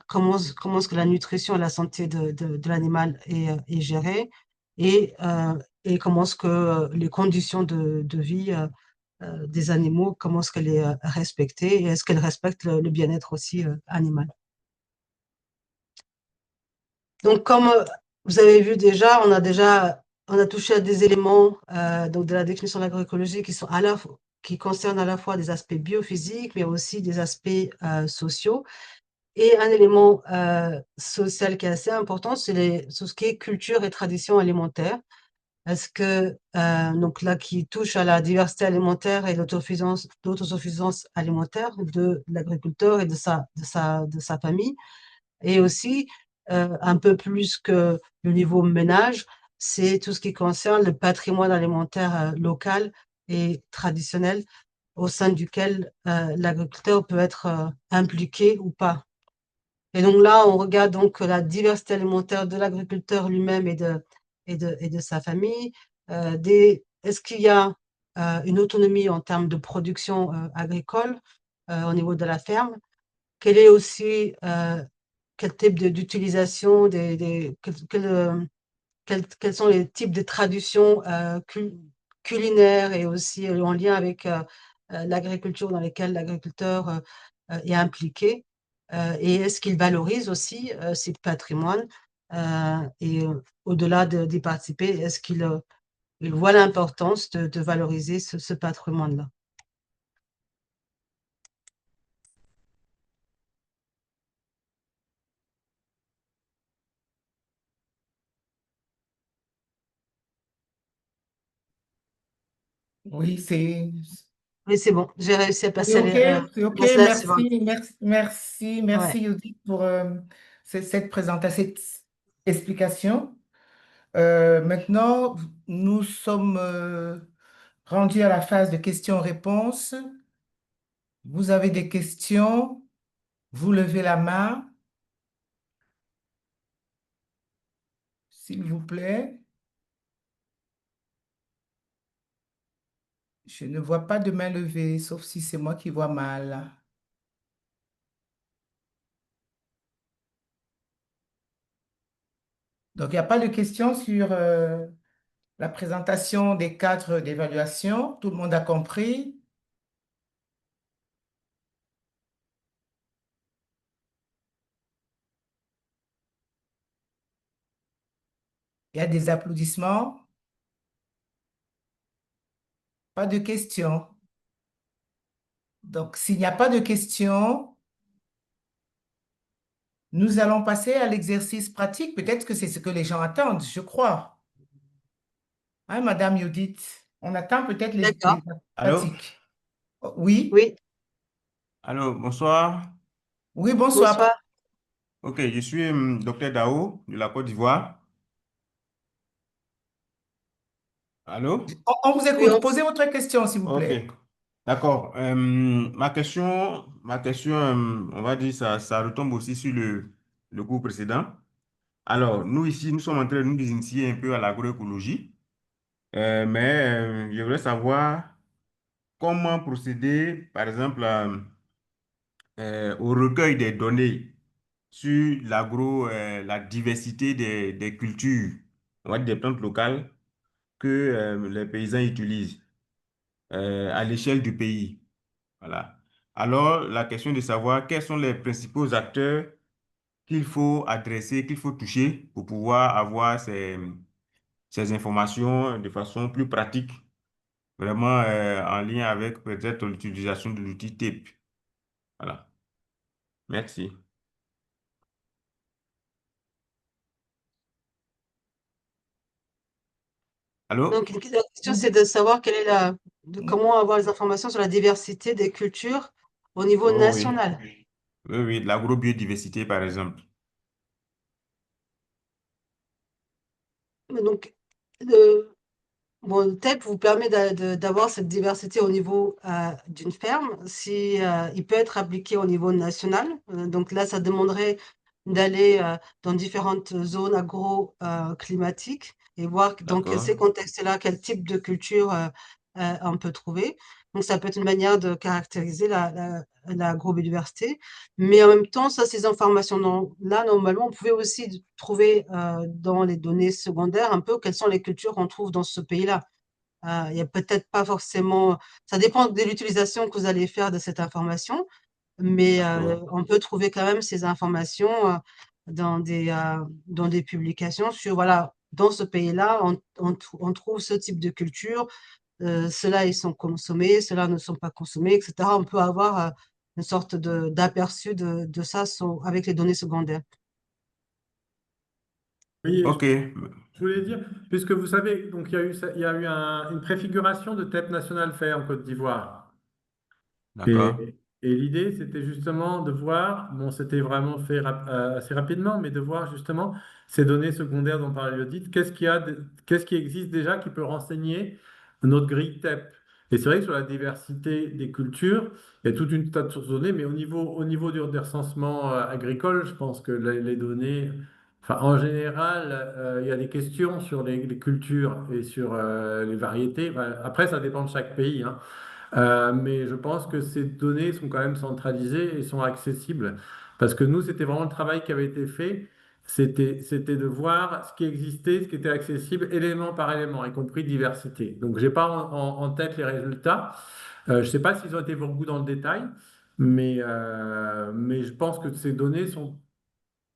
comment est-ce que la nutrition et la santé de l'animal est gérée et comment est-ce que les conditions de vie des animaux, comment est-ce qu'elle est respectée et est-ce qu'elle respecte le bien-être aussi animal. Donc, comme vous avez vu déjà, on a touché à des éléments donc de la définition de l'agroécologie qui concernent à la fois des aspects biophysiques, mais aussi des aspects sociaux. Et un élément social qui est assez important, c'est tout ce qui est culture et tradition alimentaire. Est-ce que, donc là, qui touche à la diversité alimentaire et l'autosuffisance alimentaire de l'agriculteur et de sa famille, et aussi, un peu plus que le niveau ménage, c'est tout ce qui concerne le patrimoine alimentaire local et traditionnel au sein duquel l'agriculteur peut être impliqué ou pas. Et donc là, on regarde donc la diversité alimentaire de l'agriculteur lui-même et de sa famille. Est-ce qu'il y a une autonomie en termes de production agricole au niveau de la ferme? Quel est aussi quel type d'utilisation quels sont les types de traductions culinaires et aussi en lien avec l'agriculture dans lesquelles l'agriculteur est impliqué et est-ce qu'il valorise aussi ces patrimoines et au-delà d'y participer, est-ce qu'il il voit l'importance de valoriser ce patrimoine-là. Oui, c'est Oui, c'est bon, j'ai réussi à c'est passer OK, c'est OK. la slide suivante. Merci, Ouais. Judith, pour cette présentation, cette explication. Maintenant, nous sommes rendus à la phase de questions-réponses. Vous avez des questions, vous levez la main, s'il vous plaît. Je ne vois pas de main levée, sauf si c'est moi qui vois mal. Donc, il n'y a pas de questions sur la présentation des cadres d'évaluation. Tout le monde a compris. Il y a des applaudissements. Pas de questions. Donc, s'il n'y a pas de questions, nous allons passer à l'exercice pratique. Peut-être que c'est ce que les gens attendent, je crois. Hein, Madame Judith? On attend peut-être les D'accord. Allô? pratiques. Oui? Oui, Allô, bonsoir. Oui, bonsoir. bonsoir. Ok, je suis docteur Dao de la Côte d'Ivoire. Allô? On vous Oui, écoute. Posez votre question, s'il vous Ok, plaît. d'accord. Ma question, on va dire, ça retombe aussi sur le cours précédent. Alors, nous ici, nous sommes en train de nous initier un peu à l'agroécologie, mais je voudrais savoir comment procéder, par exemple, au recueil des données sur la diversité des cultures, on va dire des plantes locales que les paysans utilisent à l'échelle du pays. Voilà. Alors, la question de savoir quels sont les principaux acteurs qu'il faut adresser, qu'il faut toucher pour pouvoir avoir ces informations de façon plus pratique, vraiment en lien avec peut-être l'utilisation de l'outil TIP. Voilà. Merci. Allô? Donc, la question, c'est de savoir quelle est comment avoir les informations sur la diversité des cultures au niveau Oh oui. national. Oui, oui, de l'agrobiodiversité, par exemple. Donc, bon, le TEP vous permet d'avoir cette diversité au niveau d'une ferme. Si, il peut être appliqué au niveau national. Donc là, ça demanderait d'aller dans différentes zones agro-climatiques et voir dans D'accord. ces contextes-là, quel type de culture on peut trouver. Donc ça peut être une manière de caractériser l'agrobiodiversité. Mais en même temps, ça, ces informations-là, normalement, on pouvait aussi trouver dans les données secondaires un peu quelles sont les cultures qu'on trouve dans ce pays-là. Il y a peut-être pas forcément, ça dépend de l'utilisation que vous allez faire de cette information, mais D'accord. on peut trouver quand même ces informations dans des publications sur, voilà, dans ce pays-là, on trouve ce type de culture, ceux-là, ils sont consommés, ceux-là ne sont pas consommés, etc. On peut avoir une sorte d'aperçu de ça avec les données secondaires. Oui, Ok, je voulais dire, puisque vous savez, donc il y a eu une préfiguration de TEP national fait en Côte d'Ivoire. d'accord. Et l'idée, c'était justement de voir, bon, c'était vraiment fait assez rapidement, mais de voir justement ces données secondaires dont parlait l'audit, qu'est-ce qui existe déjà qui peut renseigner notre grille TEP. Et c'est vrai que sur la diversité des cultures, il y a toute une tas de sources de données, mais au niveau des recensements agricoles, je pense que les données, enfin, en général, il y a des questions sur les cultures et sur les variétés. Enfin, après, ça dépend de chaque pays, hein. Mais je pense que ces données sont quand même centralisées et sont accessibles. Parce que nous, c'était vraiment le travail qui avait été fait. c'était de voir ce qui existait, ce qui était accessible, élément par élément, y compris diversité. Donc, j'ai pas en tête les résultats. Je ne sais pas s'ils ont été beaucoup dans le détail, mais je pense que ces données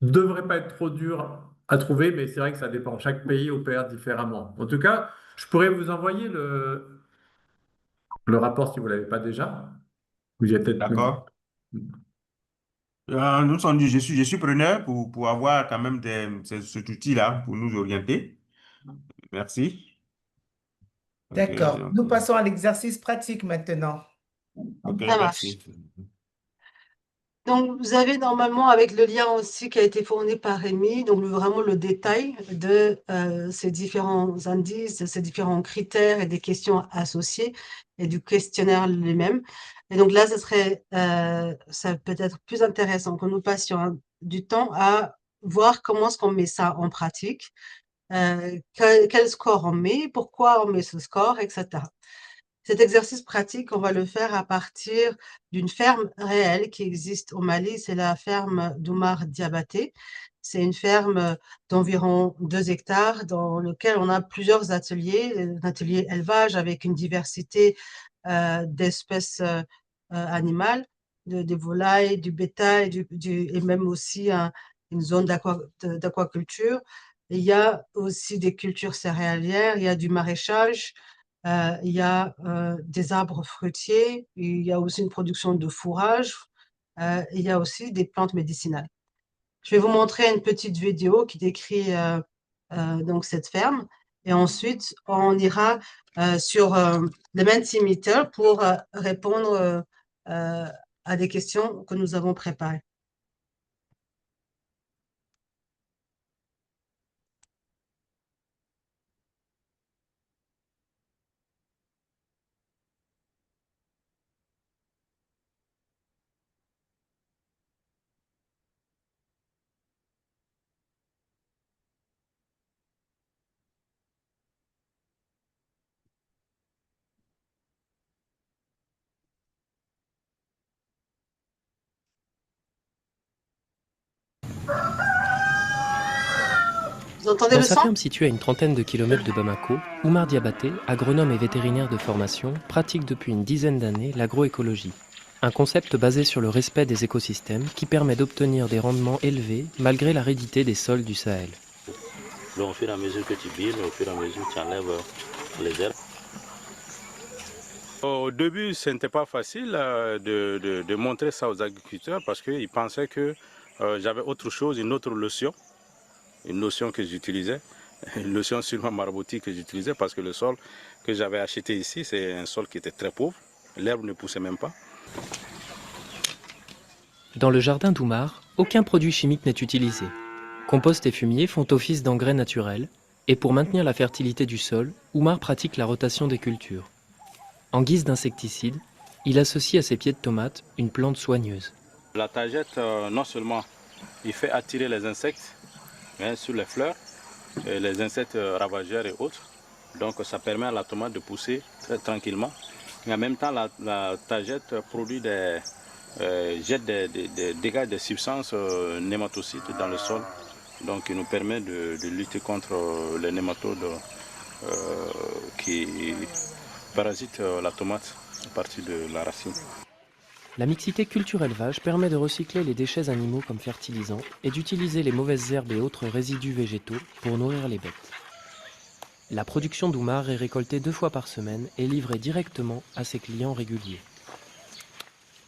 devraient pas être trop dures à trouver, mais c'est vrai que ça dépend. Chaque pays opère différemment. En tout cas, je pourrais vous envoyer le rapport si vous ne l'avez pas déjà. Vous y êtes peut-être plus. D'accord. Nous sommes dit, je suis preneur pour avoir quand même cet outil-là pour nous orienter. Merci. Ok, D'accord. donc, Nous passons à l'exercice pratique maintenant. ok, Ça marche. merci. Donc, vous avez normalement avec le lien aussi qui a été fourni par Rémi, donc vraiment le détail de ces différents indices, de ces différents critères et des questions associées et du questionnaire lui-même. Et donc là, ça peut être plus intéressant que nous passions du temps à voir comment est-ce qu'on met ça en pratique, quel score on met, pourquoi on met ce score, etc. Cet exercice pratique, on va le faire à partir d'une ferme réelle qui existe au Mali, c'est la ferme d'Oumar Diabaté. C'est une ferme d'environ 2 hectares dans lequel on a plusieurs ateliers, un atelier élevage avec une diversité d'espèces animales, des volailles, du bétail et même aussi une zone d'aquaculture. Il y a aussi des cultures céréalières, il y a du maraîchage, il y a des arbres fruitiers, il y a aussi une production de fourrage, il y a aussi des plantes médicinales. Je vais vous montrer une petite vidéo qui décrit donc cette ferme et ensuite on ira sur le Mentimeter pour répondre à des questions que nous avons préparées. Vous entendez Dans le sa son? ferme située à une trentaine de kilomètres de Bamako, Oumar Diabaté, agronome et vétérinaire de formation, pratique depuis une dizaine d'années l'agroécologie. Un concept basé sur le respect des écosystèmes qui permet d'obtenir des rendements élevés malgré l'aridité des sols du Sahel. Donc, au fur et à mesure que tu billes, au fur et à mesure tu enlèves les herbes. Au début, ce n'était pas facile de montrer ça aux agriculteurs parce qu'ils pensaient que j'avais autre chose, une autre notion que j'utilisais, une notion sûrement maraboutique que j'utilisais parce que le sol que j'avais acheté ici, c'est un sol qui était très pauvre, l'herbe ne poussait même pas. Dans le jardin d'Oumar, aucun produit chimique n'est utilisé. Compost et fumier font office d'engrais naturels, et pour maintenir la fertilité du sol, Oumar pratique la rotation des cultures. En guise d'insecticide, il associe à ses pieds de tomates une plante soigneuse. La tagette, non seulement il fait attirer les insectes sur les fleurs, les insectes ravageurs et autres, donc ça permet à la tomate de pousser très tranquillement. Mais en même temps, la tagette produit jette des dégâts de substances nématocides dans le sol, donc il nous permet de lutter contre les nématodes qui parasitent la tomate à partir de la racine. La mixité culture-élevage permet de recycler les déchets animaux comme fertilisants et d'utiliser les mauvaises herbes et autres résidus végétaux pour nourrir les bêtes. La production d'Oumar est récoltée 2 fois par semaine et livrée directement à ses clients réguliers.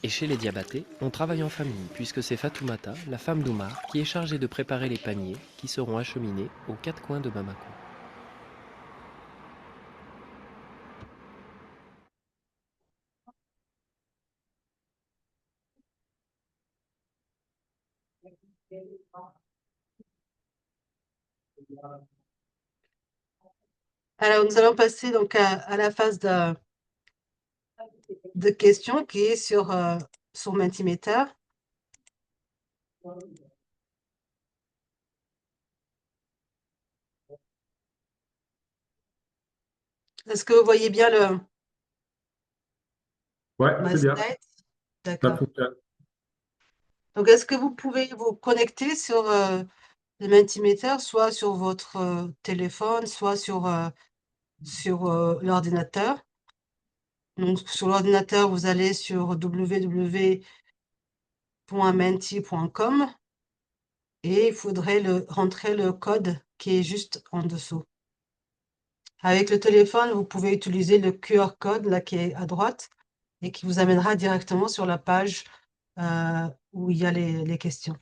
Et chez les Diabaté, on travaille en famille puisque c'est Fatoumata, la femme d'Oumar, qui est chargée de préparer les paniers qui seront acheminés aux 4 coins de Bamako. Alors, nous allons passer donc à la phase de questions qui est sur Mentimeter. Est-ce que vous voyez bien Ouais, ma c'est bien. slide? Ça D'accord. fonctionne. Donc, est-ce que vous pouvez vous connecter sur le Mentimeter, soit sur votre téléphone, soit sur l'ordinateur. Donc, sur l'ordinateur, vous allez sur www.menti.com et il faudrait rentrer le code qui est juste en dessous. Avec le téléphone, vous pouvez utiliser le QR code là qui est à droite et qui vous amènera directement sur la page où il y a les questions.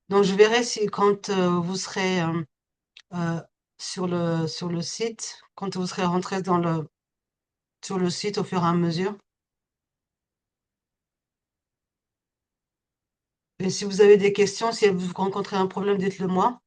Donc, je verrai si quand vous serez sur le site, quand vous serez rentré sur le site au fur et à mesure. Et si vous avez des questions, si vous rencontrez un problème, dites-le moi.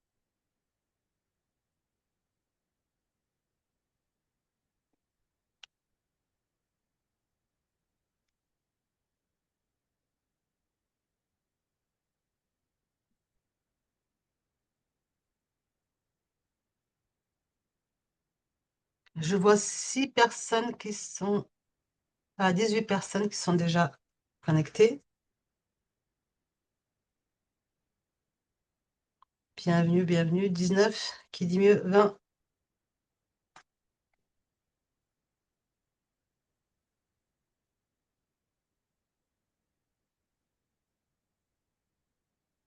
Je vois 6 personnes qui sont... 18 personnes qui sont déjà connectées. Bienvenue, bienvenue. 19, qui dit mieux? 20.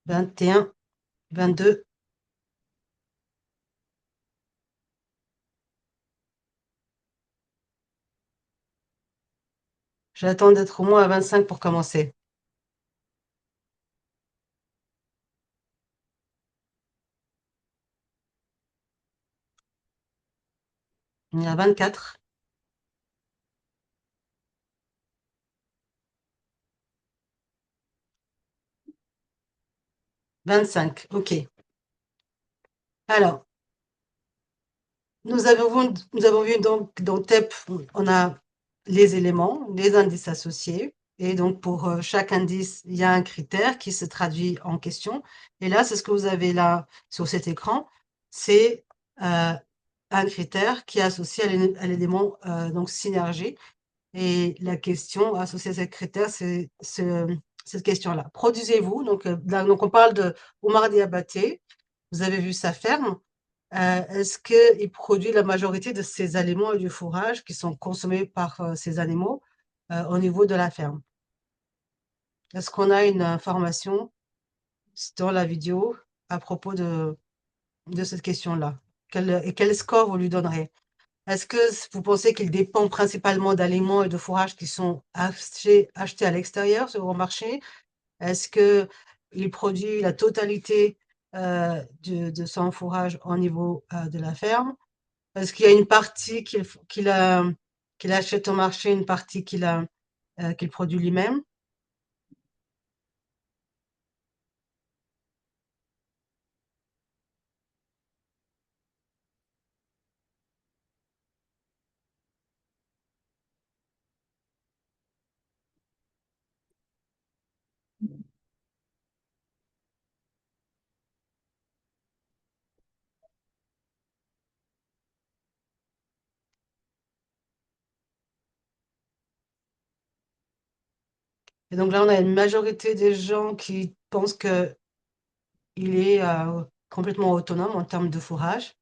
21, 22. J'attends d'être au moins à 25 pour commencer. Il y a 24. 25, ok. Alors, nous avons vu donc dans TEP, on a les éléments, les indices associés. Et donc, pour chaque indice, il y a un critère qui se traduit en question. Et là, c'est ce que vous avez là sur cet écran. C'est un critère qui est associé à l'élément donc synergie. Et la question associée à ce critère, c'est cette question-là. Produisez-vous. Donc, on parle de Oumar Diabaté. Vous avez vu sa ferme. Est-ce qu'il produit la majorité de ces aliments et du fourrage qui sont consommés par ces animaux au niveau de la ferme? Est-ce qu'on a une information dans la vidéo à propos de cette question-là? Et quel score vous lui donnerez? Est-ce que vous pensez qu'il dépend principalement d'aliments et de fourrages qui sont achetés à l'extérieur sur le marché? Est-ce qu'il produit la totalité de son fourrage au niveau de la ferme? Est-ce qu'il y a une partie qu'il achète au marché, une partie qu'il produit lui-même? Et donc là, on a une majorité des gens qui pensent qu'il est complètement autonome en termes de fourrage.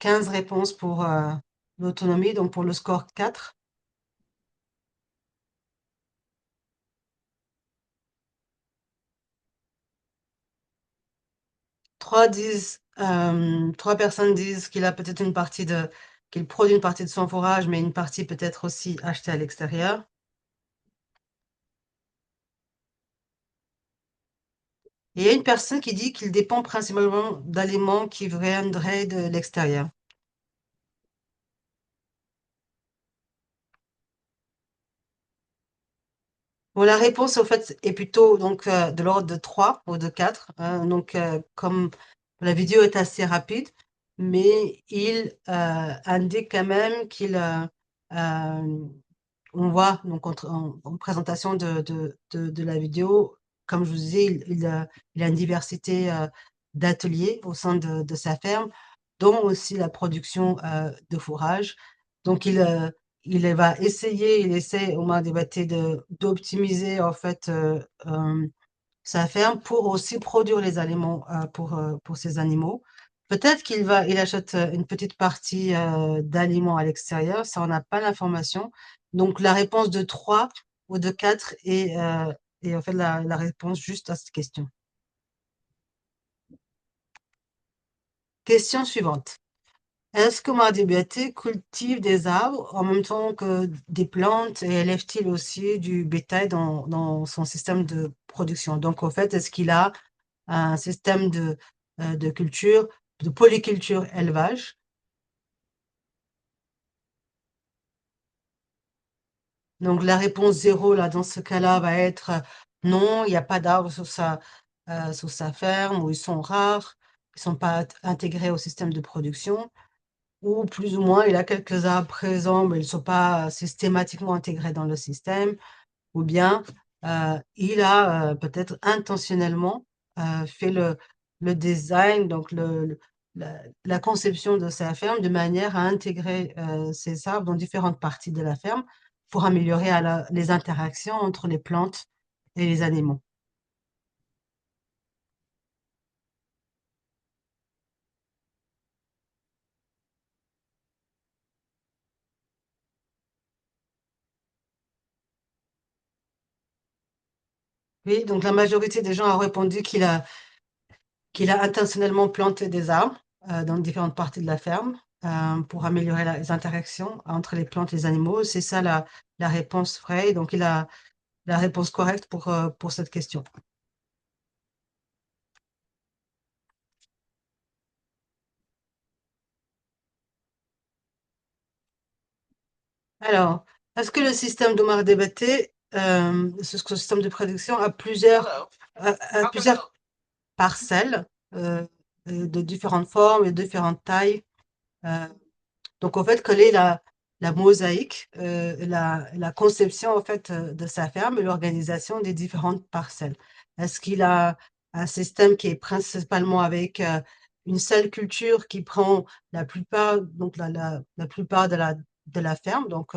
15 réponses pour l'autonomie, donc pour le score 4. Trois personnes disent qu'il a peut-être qu'il produit une partie de son fourrage, mais une partie peut-être aussi achetée à l'extérieur. Et il y a une personne qui dit qu'il dépend principalement d'aliments qui viendraient de l'extérieur. Bon, la réponse, au fait, est plutôt donc, de l'ordre de 3 ou de 4. Donc, comme la vidéo est assez rapide, mais il indique quand même on voit donc en présentation de la vidéo, comme je vous disais, il a une diversité d'ateliers au sein de sa ferme, dont aussi la production de fourrage. Donc, il il va essayer, il essaie Omar Diabaté d'optimiser en fait sa ferme pour aussi produire les aliments pour ces animaux. Peut-être il achète une petite partie d'aliments à l'extérieur, ça on n'a pas l'information. Donc la réponse de 3 ou de 4 est en fait la réponse juste à cette question. Question suivante. Est-ce que Omar Diabaté cultive des arbres en même temps que des plantes et élève-t-il aussi du bétail dans son système de production? Donc, en fait, est-ce qu'il a un système de culture, de polyculture élevage? Donc, la réponse 0, là, dans ce cas-là, va être non, il n'y a pas d'arbres sur sa ferme, ou ils sont rares, ils ne sont pas intégrés au système de production. Ou plus ou moins, il a quelques arbres présents, mais ils ne sont pas systématiquement intégrés dans le système. Ou bien, il a peut-être intentionnellement fait le design, donc la conception de sa ferme de manière à intégrer ces arbres dans différentes parties de la ferme pour améliorer les interactions entre les plantes et les animaux. Oui, donc la majorité des gens a répondu qu'il a intentionnellement planté des arbres dans différentes parties de la ferme pour améliorer les interactions entre les plantes et les animaux. C'est ça la réponse vraie. Donc, il a la réponse correcte pour cette question. Alors, est-ce que le système d'Omar Diabaté, ce système de production, a plusieurs parcelles de différentes formes et de différentes tailles? Donc, en fait, quelle est la mosaïque, la conception en fait de sa ferme et l'organisation des différentes parcelles? Est-ce qu'il a un système qui est principalement avec une seule culture qui prend la plupart, donc la plupart de la ferme, donc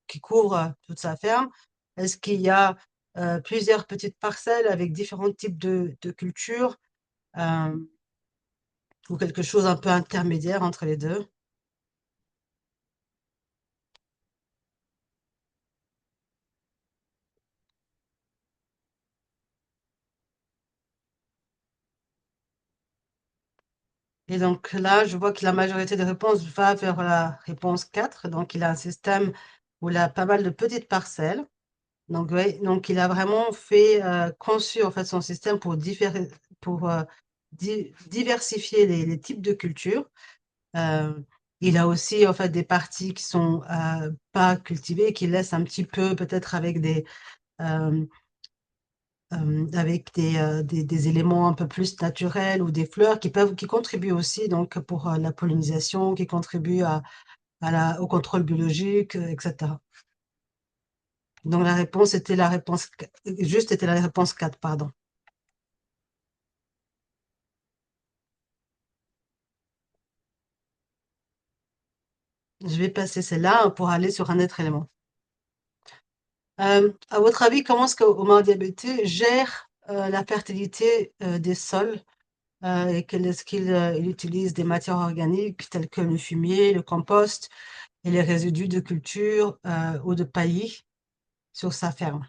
qui couvre toute sa ferme? Est-ce qu'il y a plusieurs petites parcelles avec différents types de cultures ou quelque chose un peu intermédiaire entre les deux? Et donc là, je vois que la majorité des réponses va vers la réponse 4. Donc, il a un système où il a pas mal de petites parcelles. Donc, oui, donc il a vraiment conçu en fait son système pour diversifier les types de cultures. Il a aussi en fait des parties qui sont pas cultivées, qui laissent un petit peu peut-être avec des éléments un peu plus naturels ou des fleurs qui contribuent aussi donc pour la pollinisation, qui contribuent au contrôle biologique, etc. Donc la réponse était la réponse juste était la réponse 4, pardon. Je vais passer celle-là pour aller sur un autre élément. À votre avis, comment est-ce qu'Omar Diabaté gère la fertilité des sols et est-ce qu'il utilise des matières organiques telles que le fumier, le compost et les résidus de culture ou de paillis sur sa ferme?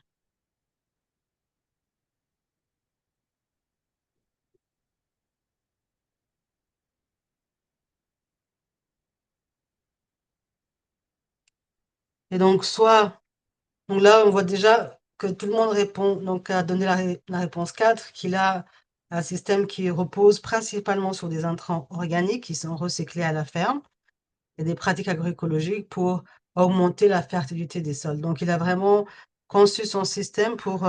Et donc, donc là, on voit déjà que tout le monde répond, donc a donné la réponse 4, qu'il a un système qui repose principalement sur des intrants organiques qui sont recyclés à la ferme et des pratiques agroécologiques pour augmenter la fertilité des sols. Donc, il a vraiment conçu son système pour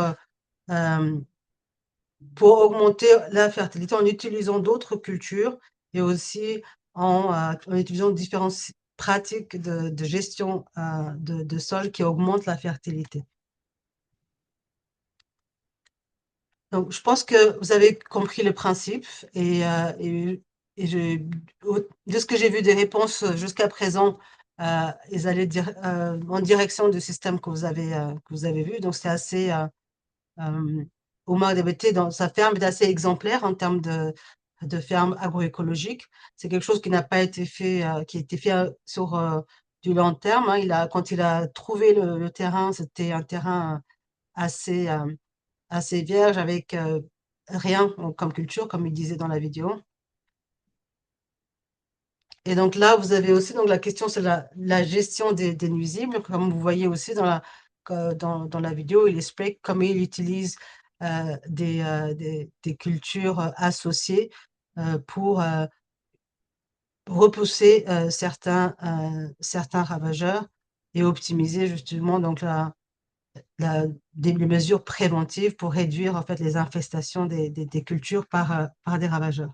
augmenter la fertilité en utilisant d'autres cultures et aussi en utilisant différentes pratiques de gestion de sol qui augmentent la fertilité. Donc, je pense que vous avez compris le principe et de ce que j'ai vu des réponses jusqu'à présent, ils allaient en direction du système que vous avez vu. Donc, c'est assez... Oumar Diabaté, dans sa ferme, est assez exemplaire en termes de ferme agroécologique. C'est quelque chose qui n'a pas été fait, qui a été fait sur du long terme, hein. Quand il a trouvé le terrain, c'était un terrain assez, assez vierge avec rien comme culture, comme il disait dans la vidéo. Et donc là, vous avez aussi donc la question, c'est la gestion des nuisibles. Comme vous voyez aussi dans la vidéo, il explique comment il utilise des cultures associées pour repousser certains ravageurs et optimiser justement donc des mesures préventives pour réduire en fait les infestations des cultures par des ravageurs.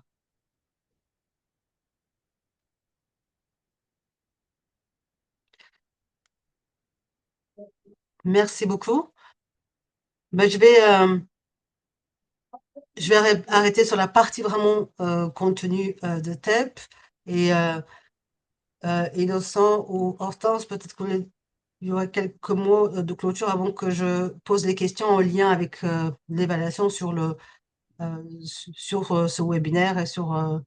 Merci beaucoup. Ben, je vais arrêter sur la partie vraiment contenu de TEP et Innocent ou Hortense, peut-être qu'il y aura quelques mots de clôture avant que je pose les questions en lien avec l'évaluation sur ce webinaire et sur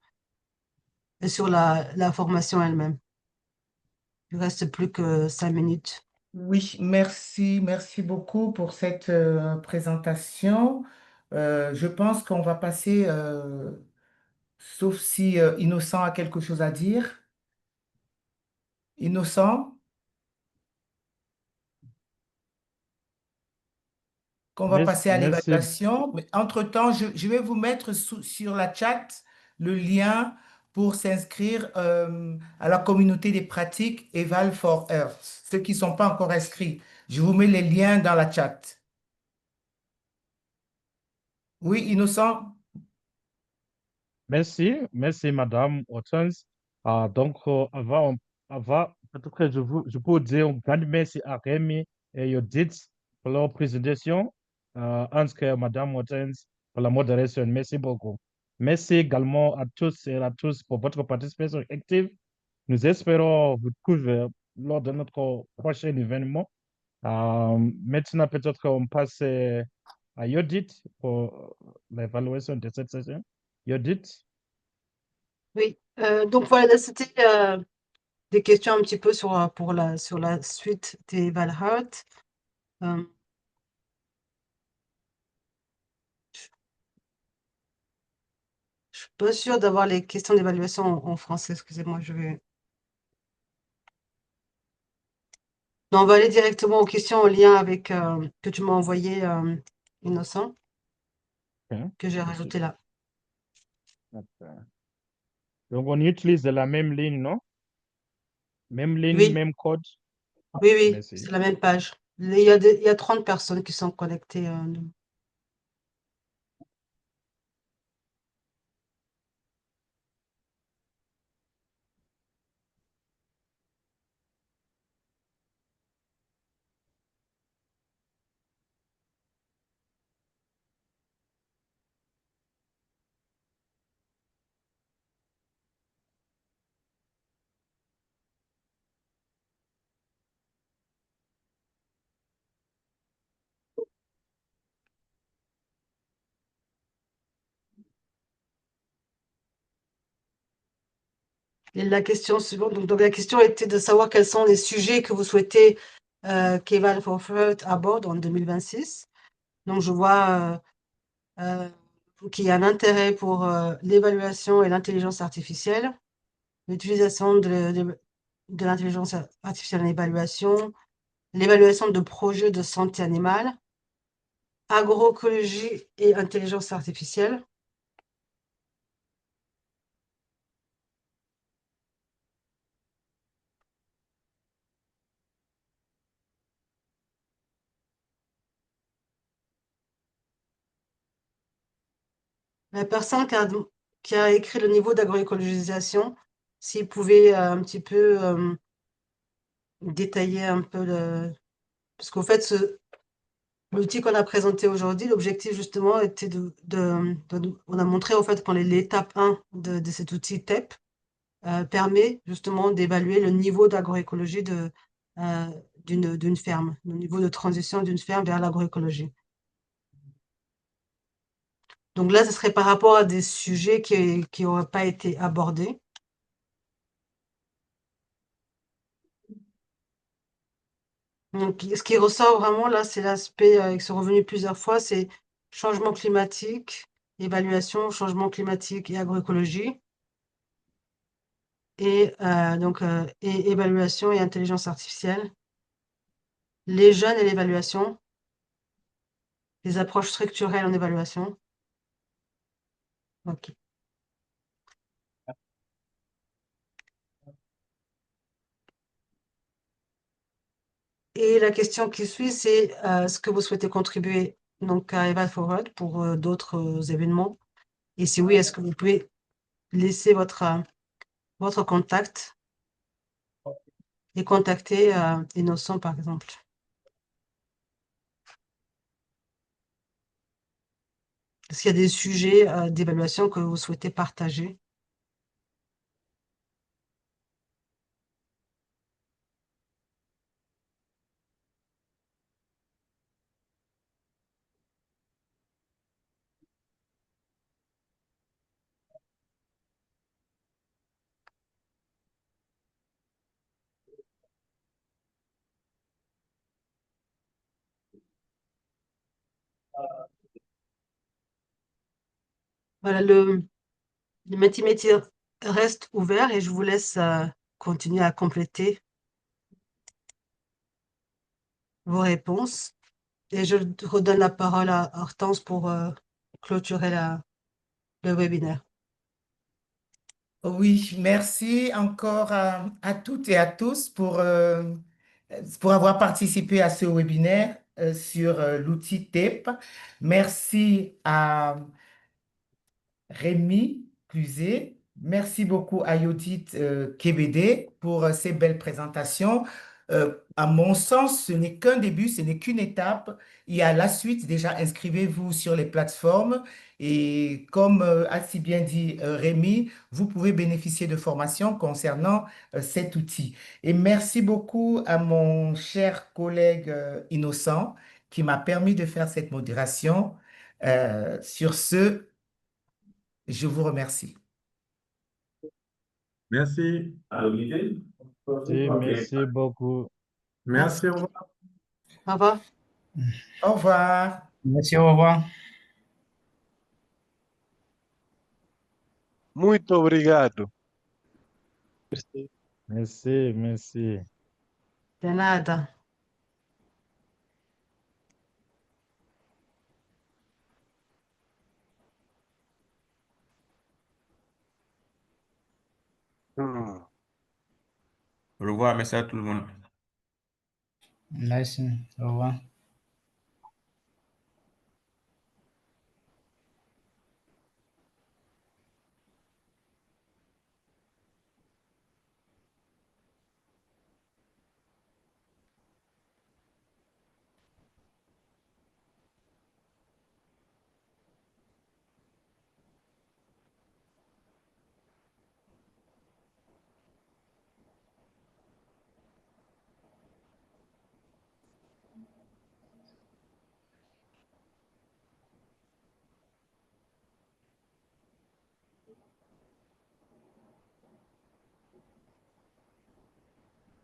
la formation elle-même. Il ne reste plus que 5 minutes. Oui, merci beaucoup pour cette présentation. Je pense qu'on va passer, sauf si Innocent a quelque chose à dire. Innocent, qu'on va passer à Merci. l'évaluation. Mais entre-temps, je vais vous mettre sur la chat le lien pour s'inscrire à la communauté des pratiques Eval for Earth. Ceux qui ne sont pas encore inscrits, je vous mets les liens dans la chat. Oui, Innocent? Merci, Madame Hortense. Donc, peut-être que je peux dire un grand merci à Rémi et Judith pour leur présentation, ainsi que Madame Hortense pour la modération. Merci beaucoup. Merci également à tous et à tous pour votre participation active. Nous espérons vous trouver lors de notre prochain événement. Maintenant, peut-être qu'on passe à Judith pour l'évaluation de cette session. Judith? Oui, donc voilà, c'était des questions un petit peu sur la suite des Valhart. Je suis pas sûre d'avoir les questions d'évaluation en français, excusez-moi, Non, on va aller directement aux questions en lien avec que tu m'as envoyé, Innocent, Ok, que j'ai merci. rajouté là. Ok. Donc, on utilise la même ligne, non? Même ligne, Oui, même code. oui, Merci. c'est la même page. Il y a 30 personnes qui sont connectées. Et la question suivante, donc la question était de savoir quels sont les sujets que vous souhaitez qu'Eval for Earth aborde en 2026. Donc, je vois qu'il y a un intérêt pour l'évaluation et l'intelligence artificielle, l'utilisation de l'intelligence artificielle en évaluation, l'évaluation de projets de santé animale, agroécologie et intelligence artificielle. La personne qui a écrit le niveau d'agroécologisation, s'il pouvait un petit peu détailler un peu Parce qu'en fait, l'outil qu'on a présenté aujourd'hui, l'objectif justement était on a montré en fait l'étape 1 de cet outil TEP, permet justement d'évaluer le niveau d'agroécologie d'une ferme, le niveau de transition d'une ferme vers l'agroécologie. Donc là, ce serait par rapport à des sujets qui n'auraient pas été abordés. Donc, ce qui ressort vraiment là, c'est l'aspect qui sont revenus plusieurs fois, c'est changement climatique, évaluation, changement climatique et agroécologie, et et évaluation et intelligence artificielle, les jeunes et l'évaluation, les approches structurelles en évaluation. Ok. Et la question qui suit, c'est est-ce que vous souhaitez contribuer donc à Eval Forward pour d'autres événements? Et si oui, est-ce que vous pouvez laisser votre contact et contacter Innocent, par exemple? Est-ce qu'il y a des sujets d'évaluation que vous souhaitez partager? Voilà, le multimédia reste ouvert et je vous laisse continuer à compléter vos réponses. Et je redonne la parole à Hortense pour clôturer le webinaire. Oui, merci encore à toutes et à tous pour avoir participé à ce webinaire sur l'outil TEP. Merci à Rémi Cluzet. Merci beaucoup à Yodit Kébédé pour ces belles présentations. À mon sens, ce n'est qu'un début, ce n'est qu'une étape. Il y a la suite. Déjà, inscrivez-vous sur les plateformes. Et comme a si bien dit Rémi, vous pouvez bénéficier de formations concernant cet outil. Et merci beaucoup à mon cher collègue Innocent qui m'a permis de faire cette modération. Sur ce, je vous remercie. Merci. Merci beaucoup. Merci, au revoir. Au revoir. Au revoir. Merci, au revoir. Muito obrigado. Merci. De nada. Au revoir, merci à tout le monde. Merci, au revoir.